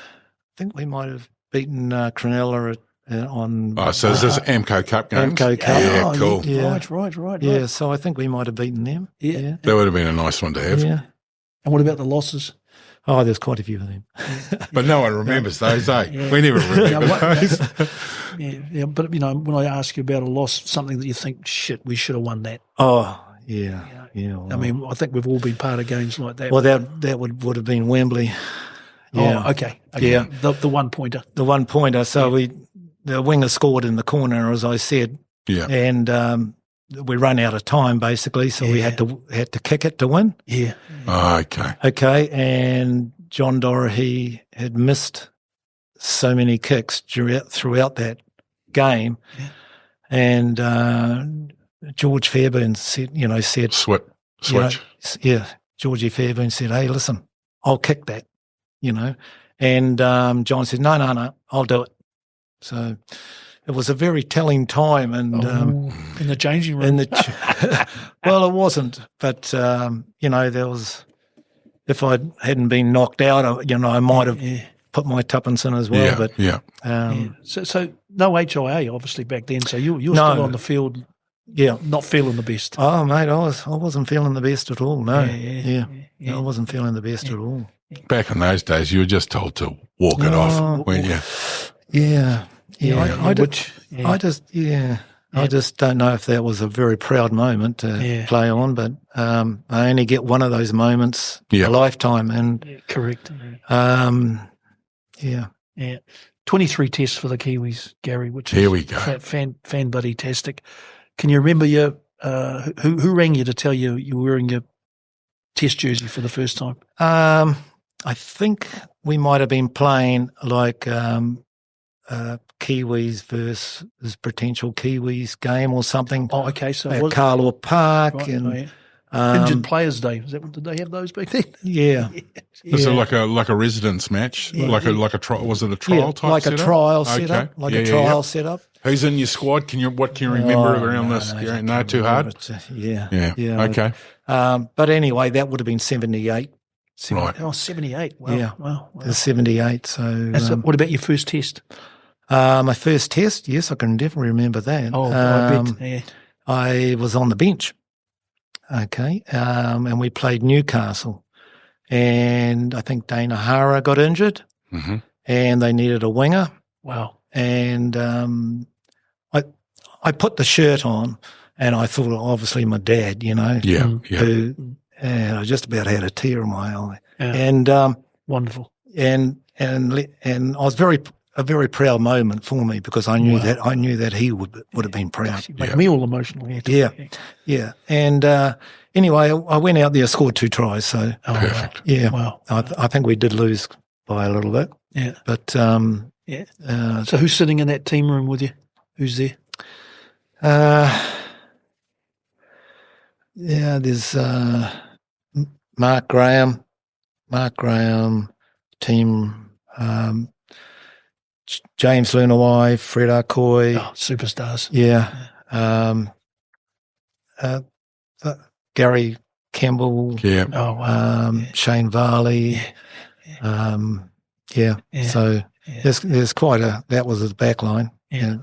beaten Cronulla on. So is this Amco Cup games? Amco Cup. Yeah, cool. Yeah. Right. Yeah, so I think we might have beaten them. Yeah. That would have been a nice one to have. Yeah. And what about the losses? Oh, there's quite a few of them. But no one remembers those, We never remember those. But when I ask you about a loss, something that you think, shit, we should have won that. Oh, yeah. Well, I think we've all been part of games like that. Well, that would have been Wembley Yeah. Oh, okay. Yeah. The one-pointer. The one-pointer. So the winger scored in the corner, as I said. Yeah. And we run out of time, basically, so we had to kick it to win. Yeah. Oh, okay. Okay, and John Doherty had missed so many kicks throughout that game. Yeah. And George Fairburn said, Switch. Georgie Fairburn said, hey, listen, I'll kick that, And John said, no, I'll do it. So it was a very telling time. And in the changing room. Well, it wasn't. But, there was, if I hadn't been knocked out, I might have put my tuppence in as well. So no HIA, obviously, back then. So you're still on the field. Yeah, not feeling the best. Oh, mate, I wasn't feeling the best at all. No, I wasn't feeling the best at all. Back in those days, you were just told to walk it off, weren't you? Yeah. I just don't know if that was a very proud moment to play on, but I only get one of those moments a lifetime, and correct. 23 tests for the Kiwis, Gary, which here is we go. Fan buddy-tastic. Can you remember your who rang you to tell you you were wearing your test jersey for the first time? I think we might have been playing like Kiwis versus potential Kiwis game or something. Oh, okay. So at Carlaw Park Injured Players Day. Did they have those back then? Yeah. Was it like a residence match? Like a trial? Was it a trial type? Like setup? A trial setup. Like a trial setup. Who's in your squad? What can you remember around this? No, too hard. Yeah. Okay. But anyway, that would have been 78. Right. Oh, 78. Wow. Yeah. Wow. 78. So what about your first test? My first test, yes, I can definitely remember that. Oh, I bet. Yeah. I was on the bench. Okay. And we played Newcastle. And I think Dana Hara got injured. Mm-hmm. And they needed a winger. Wow. And I put the shirt on, and I thought, obviously, my dad, who I just about had a tear in my eye. Yeah. And wonderful. And I was a very proud moment for me, because I knew that he would have been proud. You make me all emotional. Yeah. And anyway, I went out there, scored 2 tries. So perfect. Yeah. Wow. I think we did lose by a little bit. Yeah. But so who's sitting in that team room with you? Who's there? There's Mark Graham, team, James Lunawai, Fred Arcoy. Oh, superstars. Yeah. Gary Campbell. Yeah. Oh, wow. Shane Varley. So there's quite that was the back line. Yeah.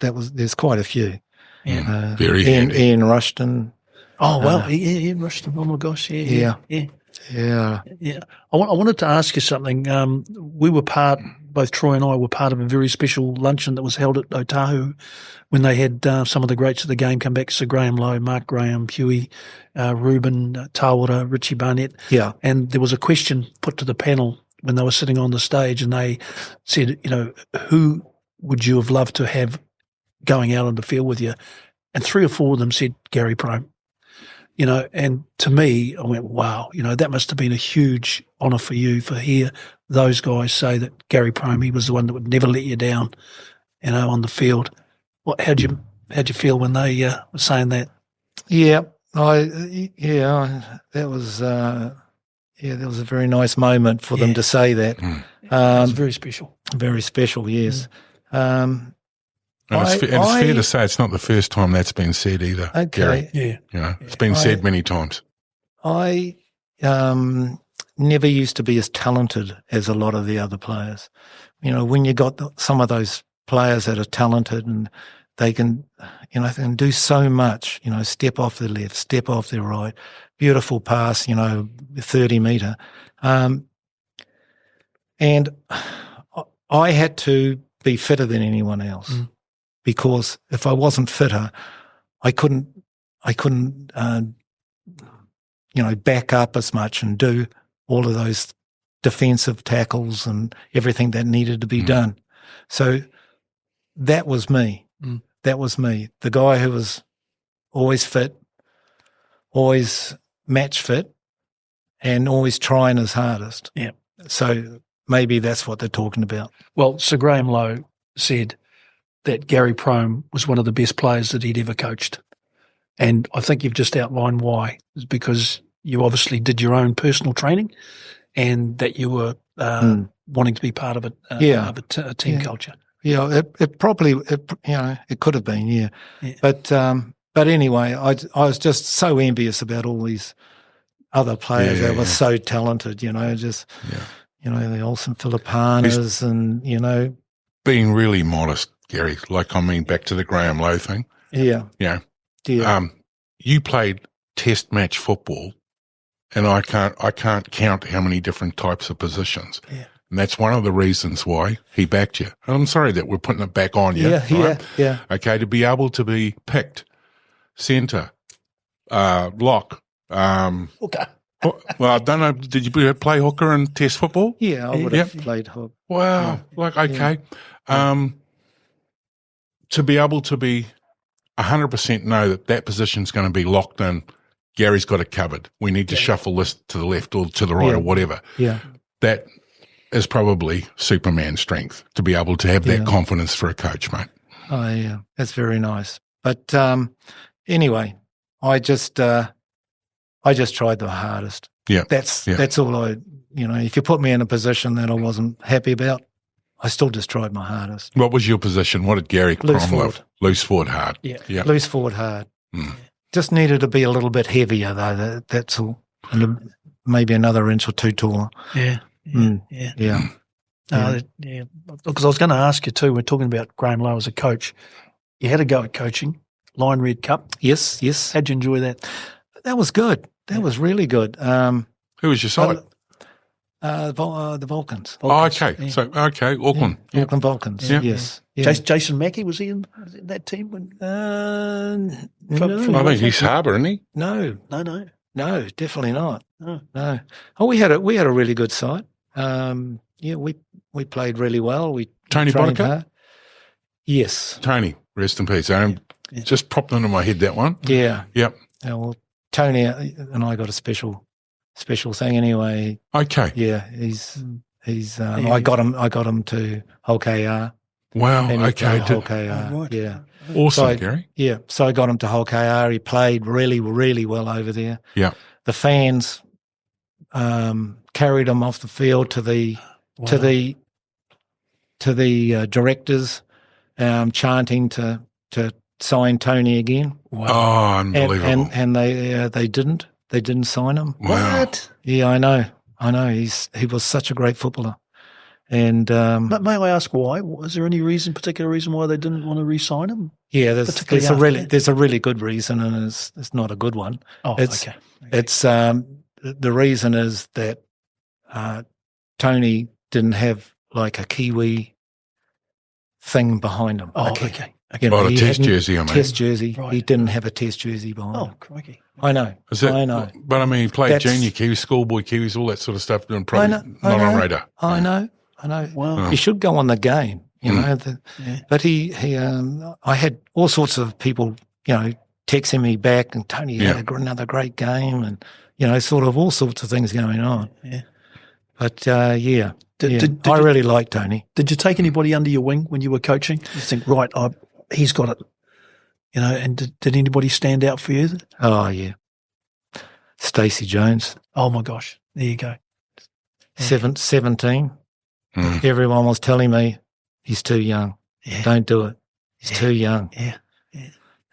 There's quite a few. Yeah. Very handy. Ian Rushton. Oh, well, Ian Rushton. Oh, my gosh. Yeah. I wanted to ask you something. We were both Troy and I were part of a very special luncheon that was held at Otahuhu when they had some of the greats of the game come back, Sir Graham Lowe, Mark Graham, Huey, Ruben, Tawara, Richie Barnett. Yeah. And there was a question put to the panel when they were sitting on the stage, and they said, who would you have loved to have going out on the field with you? And 3 or 4 of them said Gary Prohm. And to me, I went, wow, that must have been a huge honour for you to hear those guys say that Gary Prohm, he was the one that would never let you down, on the field. How'd you feel when they were saying that? Yeah, that was a very nice moment for them to say that. It was very special. Very special, yes. It's fair to say it's not the first time that's been said either. Okay. Gary. It's been said many times. I never used to be as talented as a lot of the other players. When you got some of those players that are talented and they can do so much, step off the left, step off the right, beautiful pass, 30 metre. And I had to be fitter than anyone else. Because if I wasn't fitter, I couldn't, back up as much and do all of those defensive tackles and everything that needed to be done. So that was me. That was me. The guy who was always fit, always match fit, and always trying his hardest. Yeah. So maybe that's what they're talking about. Well, Sir Graham Lowe said that Gary Prohm was one of the best players that he'd ever coached. And I think you've just outlined why. It's because you obviously did your own personal training and that you were wanting to be part of a team culture. Yeah, it probably, it could have been, yeah. But anyway, I was just so envious about all these other players that were so talented, the Olsen Filipanas and, Being really modest, Gary, back to the Graham Lowe thing. Yeah. Yeah. Yeah. You played test match football, and I can't count how many different types of positions. Yeah. And that's one of the reasons why he backed you. And I'm sorry that we're putting it back on you. Yeah. Okay, to be able to be picked, centre, lock. Okay. Well, I don't know. Did you play hooker in test football? Yeah, I would have played hook. Wow. Okay. Yeah. To be able to be 100% know that position's going to be locked in, Gary's got it covered. We need to shuffle this to the left or to the right or whatever. Yeah. That is probably Superman strength, to be able to have that confidence for a coach, mate. Oh, yeah. That's very nice. But anyway, I just tried the hardest. Yeah. That's all if you put me in a position that I wasn't happy about, I still just tried my hardest. What was your position? What did Gary Loose Prohm forward. love? Loose forward hard. Yeah. Loose forward hard. Just needed to be a little bit heavier, though. That's all. And maybe another inch or two taller. Yeah. Yeah. Because I was going to ask you too, we're talking about Graham Lowe as a coach. You had a go at coaching, Lion Red Cup. Yes. How'd you enjoy that? That was good. That was really good. Who was your side? The Vulcans. Oh, okay. Yeah. So, Auckland. Yeah. Auckland Vulcans, yes. Yeah. Jason Mackey, was he in that team? No. I think he's Harbour, isn't he? No, definitely not. No. Oh, we had a really good side. We played really well. We Tony trained Boddicker? hard. Yes. Tony, rest in peace. Just popped into my head, that one. Yeah. Yep. Yeah, well, Tony and I got a special thing anyway. Okay. Yeah, I got him to Hull KR. Wow. And okay. Hull KR. Right. Yeah. Awesome, Gary. Yeah. So I got him to Hull KR. He played really, really well over there. Yeah. The fans carried him off the field to the directors, chanting to sign Tony again. Wow. Oh, unbelievable. And they didn't sign him. Wow. What? Yeah, I know. He was such a great footballer. And but may I ask why? Was there any particular reason why they didn't want to re-sign him? Yeah, there's a really good reason, and it's not a good one. Oh, okay. It's the reason is that Tony didn't have like a Kiwi thing behind him. Oh, okay. A test jersey, I mean. Test jersey. Right. He didn't have a test jersey behind him. Oh, crikey. I know. I know. But I mean, he played junior Kiwis, schoolboy Kiwis, all that sort of stuff, doing probably not on radar. I know. Wow. He should go on the game, know. But I had all sorts of people, texting me back, and Tony had another great game, and sort of all sorts of things going on. Yeah. But I really like Tony. Did you take anybody under your wing when you were coaching? You think, right, he's got it, and did anybody stand out for you? Oh, yeah. Stacey Jones. Oh, my gosh. There you go. 17. Everyone was telling me he's too young. Yeah. Don't do it. He's too young. Yeah.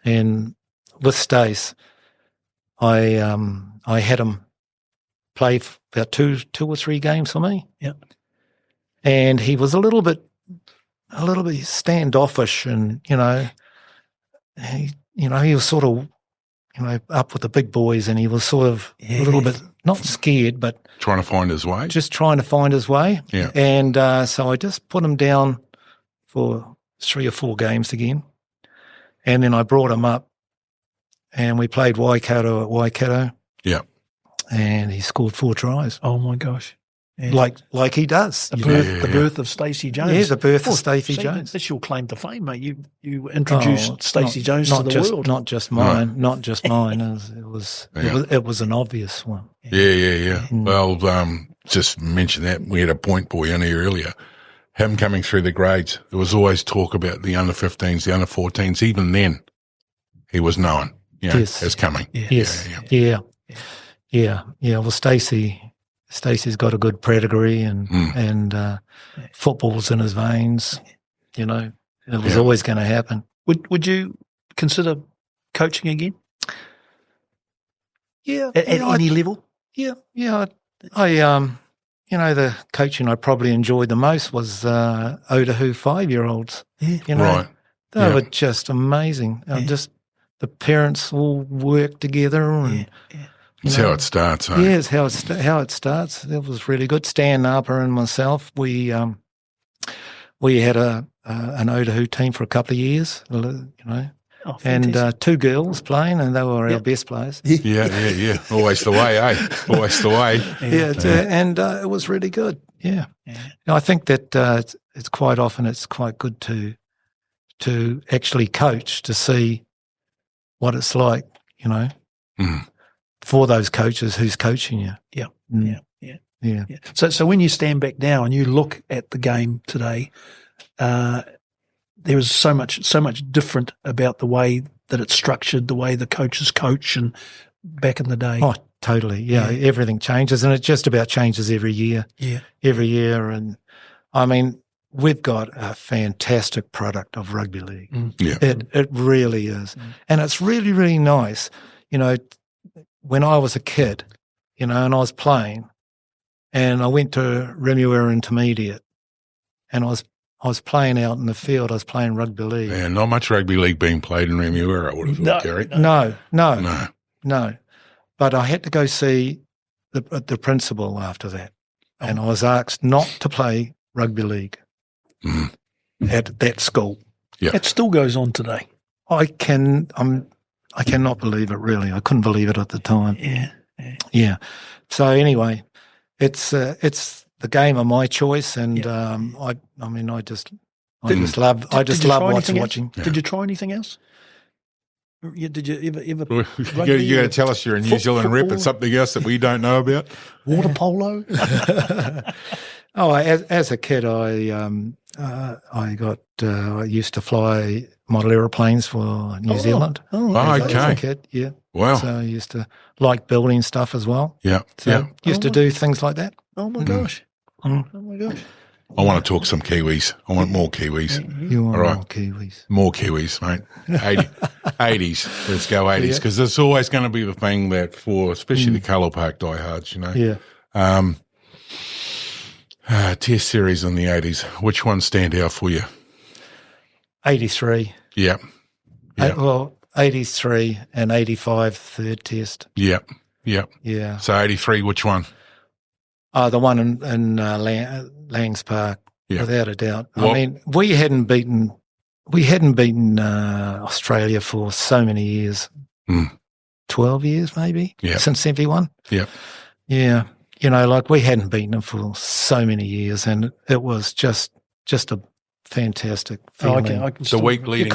And with Stace, I had him play about two or three games for me. Yep. And he was a little bit standoffish, and he was sort of up with the big boys, and he was sort of a little bit not scared, but trying to find his way. Just trying to find his way. Yeah. And so I just put him down for 3 or 4 games again, and then I brought him up, and we played Waikato at Waikato. Yeah. And he scored 4 tries. Oh my gosh. like he does. The birth of Stacey Jones. Yeah, the birth of Stacey Jones. That's your claim to fame, mate. You introduced Stacey Jones to the world. Not just mine. Not just mine. It was an obvious one. Yeah. Well, just mention that we had a point boy in here earlier. Him coming through the grades, there was always talk about the under 15s, the under 14s. Even then, he was known, as coming. Yeah. Well, Stacey's got a good pedigree and football's in his veins. You know, it was always going to happen. Would you consider coaching again? Yeah, at any level. Yeah. I the coaching I probably enjoyed the most was Otahuhu 5-year-olds. Yeah. You know, right. They were just amazing. Just the parents all worked together and. It's how it starts, eh? Yeah, it's how it starts. It was really good. Stan Harper and myself, we had an Otahuhu team for a couple of years, you know, and 2 girls playing, and they were our best players. Yeah. Always the way, eh? Always the way. And it was really good. Yeah. I think that it's quite often it's quite good to actually coach to see what it's like, you know. For those coaches who's coaching you. Yeah. So when you stand back now and you look at the game today, there is so much different about the way that it's structured, the way the coaches coach, and back in the day. Oh, totally. Yeah. Everything changes, and it just about changes every year. Yeah. Every year, and I mean, we've got a fantastic product of rugby league. Yeah. It really is, and it's really, really nice. You know. When I was a kid, you know, and I was playing, and I went to Remuera Intermediate, and I was playing out in the field. I was playing rugby league. Yeah, not much rugby league being played in Remuera, I would have thought, Gary. No. But I had to go see the principal after that, and I was asked not to play rugby league at that school. Yeah, it still goes on today. I cannot believe it, really. I couldn't believe it at the time. Yeah. So anyway, it's the game of my choice, and I just love watching. Yeah. Did you try anything else? Did you ever? You're going to tell us you're a New Zealand rep and something else that we don't know about? Water polo. As a kid, I used to fly model aeroplanes for New Zealand. Okay. As a kid, yeah. Wow. So I used to like building stuff as well. Yeah. So used to do things like that. Oh my gosh. Oh my gosh. I want to talk some Kiwis. I want more Kiwis. You want more Kiwis. More Kiwis, mate. 80s. Let's go 80s, because it's always going to be the thing that for, especially the Carlaw Park diehards, you know. Yeah. Test series in the 80s. Which ones stand out for you? 83. Yeah. 83 and 85 third test. Yeah. Yeah. So 83, which one? The one in Langs Park, without a doubt. Well, I mean, we hadn't beaten Australia for so many years. 12 years maybe, since 71. Yeah. Yeah. You know, like we hadn't beaten them for so many years, and it was just a fantastic feeling. The week leading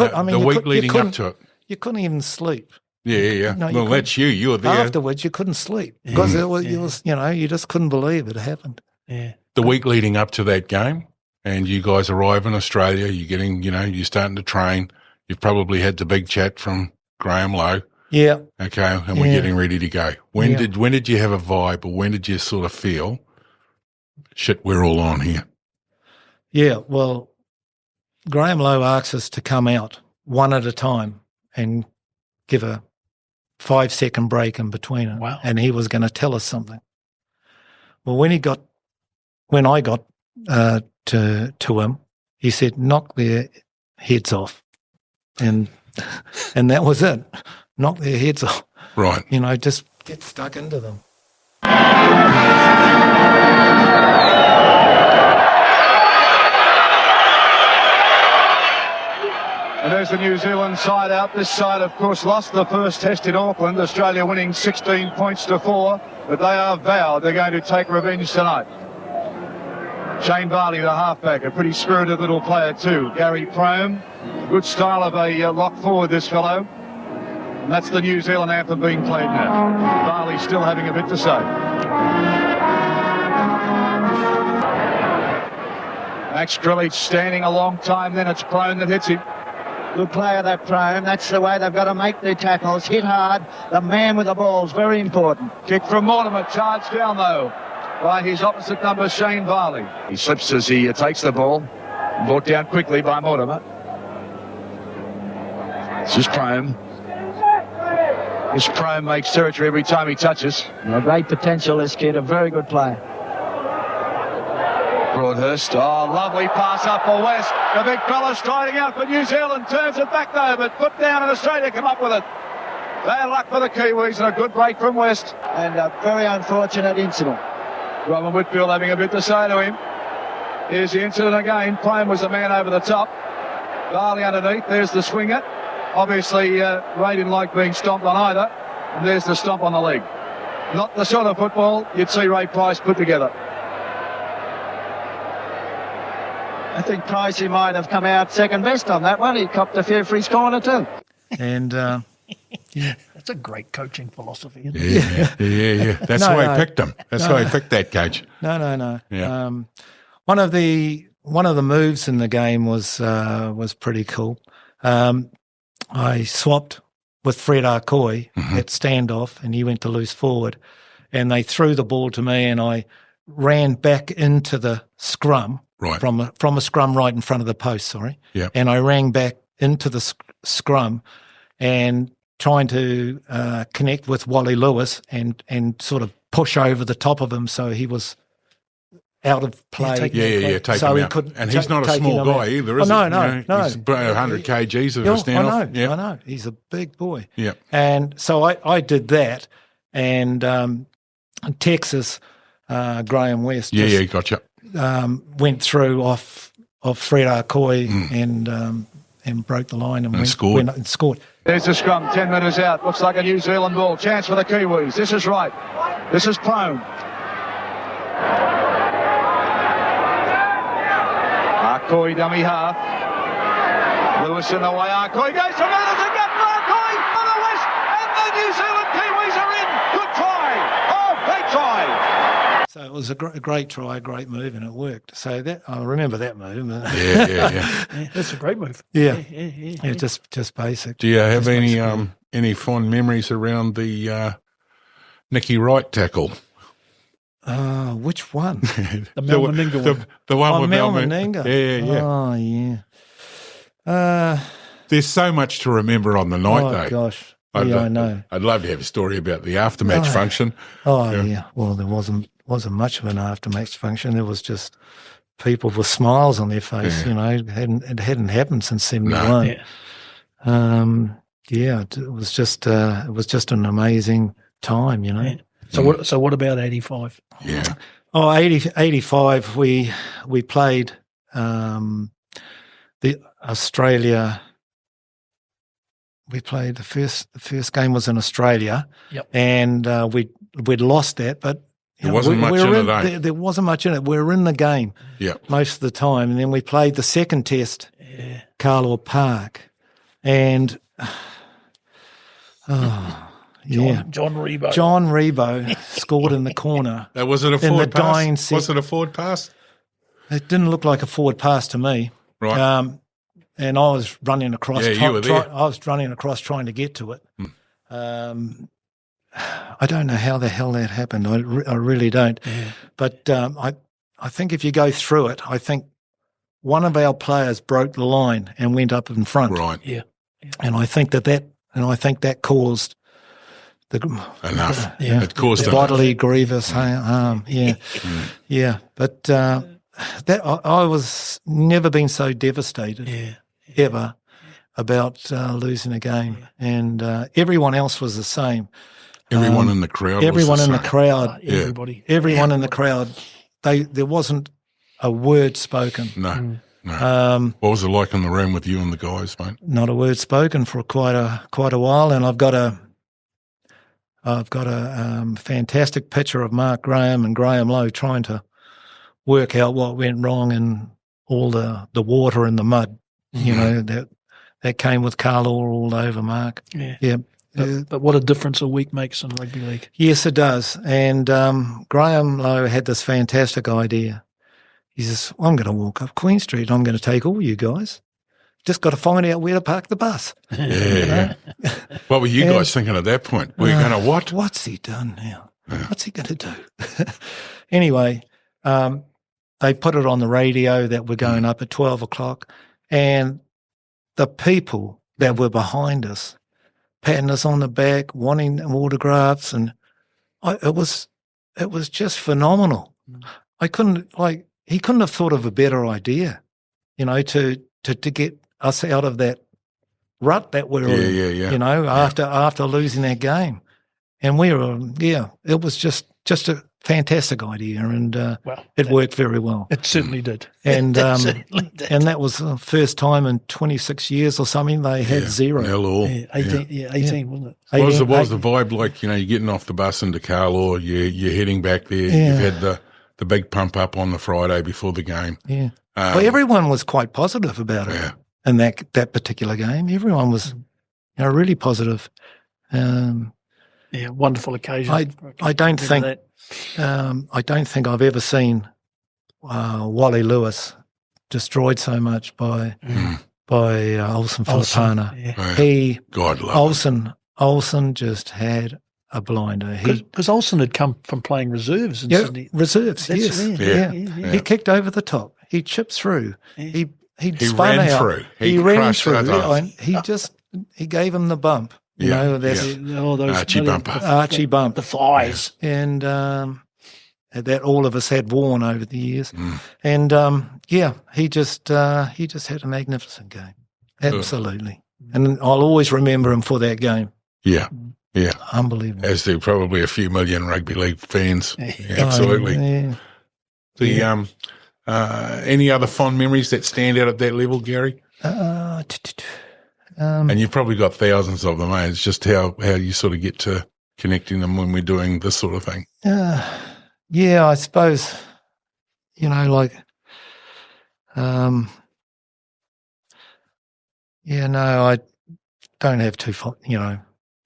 up to it. You couldn't even sleep. Yeah. No, well, that's you. You were there. Afterwards, you couldn't sleep because it was, you know, you just couldn't believe it happened. Yeah. The week leading up to that game, and you guys arrive in Australia, you're getting, you know, you're starting to train. You've probably had the big chat from Graham Lowe. Yeah. Okay, and we're getting ready to go. When did you have a vibe, or when did you sort of feel, shit, we're all on here? Yeah, well, Graham Lowe asked us to come out one at a time and give a 5-second break in between it. Wow. And he was going to tell us something. Well, when I got to him, he said, knock their heads off. And that was it. Knock their heads off. Right. You know, just get stuck into them. And there's the New Zealand side out. This side, of course, lost the first test in Auckland. Australia winning 16 points to 4. But they are vowed they're going to take revenge tonight. Shane Varley, the halfback, a pretty spirited little player too. Gary Prohm, good style of a lock forward, this fellow. And that's the New Zealand anthem being played now. Varley still having a bit to say. Max Grillage standing a long time, then it's Prohm that hits him. Good player, that Prohm. That's the way they've got to make their tackles. Hit hard. The man with the ball is very important. Kick from Mortimer, charged down though by his opposite number, Shane Varley. He slips as he takes the ball. Brought down quickly by Mortimer. This is Prohm. This Prohm makes territory every time he touches. Great potential, this kid. A very good player. Broadhurst, lovely pass up for West. The big fella striding out for New Zealand, turns it back though, but put down and Australia come up with it. Bad luck for the Kiwis and a good break from West. And a very unfortunate incident. Robin Whitfield having a bit to say to him. Here's the incident again. Prohm was the man over the top. Varley underneath, there's the swinger. Obviously, Ray didn't like being stomped on either. And there's the stomp on the leg. Not the sort of football you'd see Ray Price put together. I think Pricey might have come out second best on that one. He copped a fair free corner too. And that's a great coaching philosophy, isn't it? Yeah. That's why I picked him. That's why I picked that coach. No. Yeah. One of the moves in the game was pretty cool. I swapped with Fred Arcoy at standoff, and he went to loose forward, and they threw the ball to me, and I ran back into the scrum. Right. From a scrum right in front of the post, sorry. Yeah. And I rang back into the scrum and trying to connect with Wally Lewis and sort of push over the top of him so he was out of play. Take so him he out. couldn't And he's not a small guy either, is he? No. He's about 100 kgs of a standoff. I know. He's a big boy. Yeah. And so I did that, and Texas, Graham West. Gotcha. Went through off Fred Arcoy and broke the line and scored. There's the scrum, 10 metres out. Looks like a New Zealand ball. Chance for the Kiwis. This is right. This is Prohm. Arcoy dummy half. Lewis in the way. Arcoy goes to Miller to get Arcoy on the West, and the New Zealand Kiwis are in. Good try. Oh, great try. So it was a great try, a great move, and it worked. So that I remember that move. Yeah. That's a great move. Yeah, just basic. Do you have any fond memories around the Nicky Wright tackle? Which one? The Mel Meninga one. The one with Mel Meninga. Yeah. Oh, yeah. There's so much to remember on the night, though. Oh, gosh. I know. I'd love to have a story about the aftermatch function. Oh, yeah. Well, there wasn't much of an aftermatch function. There was just people with smiles on their face. Yeah. It hadn't happened since '71. No. It was just an amazing time. Yeah. So what about 85? Yeah. 85. We played the Australia. We played the first game was in Australia. Yep. And we'd lost that, but there wasn't much in it, eh? There wasn't much in it. We were in the game most of the time. And then we played the second test, Carlaw Park. And, John Rebo. John Rebo scored in the corner. Was it a forward pass? Was it a forward pass? It didn't look like a forward pass to me. Right. And I was running across. You were there. I was running across trying to get to it. I don't know how the hell that happened. I really don't. Yeah. But I think if you go through it, I think one of our players broke the line and went up in front. Right. Yeah. And I think that caused enough. It caused the bodily grievous harm. Yeah. But that I was never been so devastated ever about losing a game, and everyone else was the same. Everyone in the crowd. Everyone in the same. crowd. Everybody. Everyone in the crowd. There wasn't a word spoken. No. What was it like in the room with you and the guys, mate? Not a word spoken for quite a while, and I've got a fantastic picture of Mark Graham and Graham Lowe trying to work out what went wrong in all the water and the mud, you know, that came with Carlaw all over, Mark. Yeah. But what a difference a week makes in rugby league. Yes, it does. And Graham Lowe had this fantastic idea. He says, I'm going to walk up Queen Street. I'm going to take all you guys. Just got to find out where to park the bus. Yeah. What were you guys thinking at that point? Were you going to what? What's he done now? What's he going to do? Anyway, they put it on the radio that we're going up at 12 o'clock, and the people that were behind us, patting us on the back, wanting autographs, and it was just phenomenal. He couldn't have thought of a better idea, you know, to get us out of that rut that we're in, you know, after losing that game. And it was just a fantastic idea, and it worked very well. It certainly did. And It certainly did. and that was the first time in 26 years or something they had zero. Nil. 18, wasn't it? What was the vibe like? You know, you're getting off the bus into Carlaw, you're heading back there. You've had the big pump up on the Friday before the game. Yeah. Well, everyone was quite positive about it in that particular game. Everyone was, you know, really positive. Wonderful occasion. I don't think I've ever seen Wally Lewis destroyed so much by Olsen Filipana. God love him. Olsen just had a blinder. Because Olsen had come from playing reserves in Sydney. Reserves, yes. He kicked over the top. He chipped through. He spun ran out. through. He ran through. He gave him the bump. You know, those Archie bump. The thighs. And that all of us had worn over the years. And he just had a magnificent game. Absolutely. And I'll always remember him for that game. Yeah. Yeah. Unbelievable. As do probably a few million rugby league fans. Absolutely. Any other fond memories that stand out at that level, Gary? And you've probably got thousands of them, eh? It's just how you sort of get to connecting them when we're doing this sort of thing. I suppose, you know, like, I don't have too fond, you know,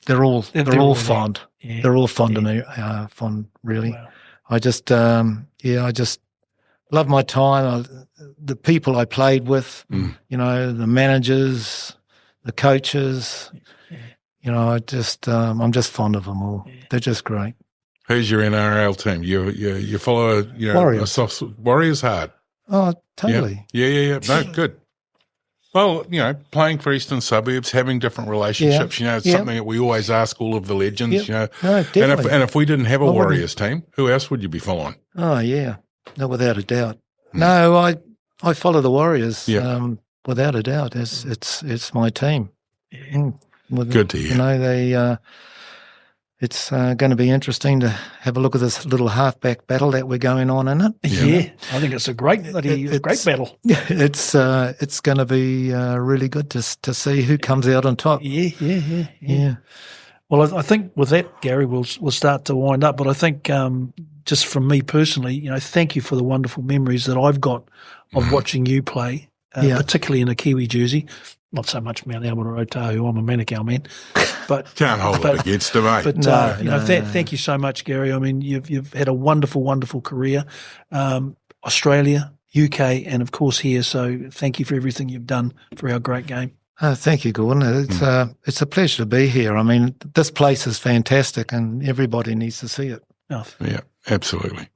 they're all fond. Yeah. They're all fond of me, fond, really. Wow. I just love my time. The people I played with, you know, the managers, the coaches, you know, I'm just fond of them all. They're just great. Who's your NRL team? You follow Warriors. Warriors hard. Oh, totally. Yeah. No, good. Well, you know, playing for Eastern Suburbs, having different relationships, you know, it's something that we always ask all of the legends, you know. No, definitely. And if we didn't have a Warriors team, who else would you be following? Oh, yeah. No, without a doubt. No, I follow the Warriors. Without a doubt, it's my team. Good to hear. You know, it's going to be interesting to have a look at this little halfback battle that we're going on in it. Yeah, I think it's a great battle. It's going to be really good to see who comes out on top. Yeah. Well, I think with that, Gary, we'll start to wind up. But I think just from me personally, you know, thank you for the wonderful memories that I've got of watching you play. Particularly in a Kiwi jersey, not so much Mount Albert or Otahuhu. I'm a Manukau man, but can't hold it against them, mate. But thank you so much, Gary. I mean, you've had a wonderful, wonderful career, Australia, UK, and of course here. So thank you for everything you've done for our great game. Thank you, Gordon. It's a pleasure to be here. I mean, this place is fantastic, and everybody needs to see it. Yeah, absolutely.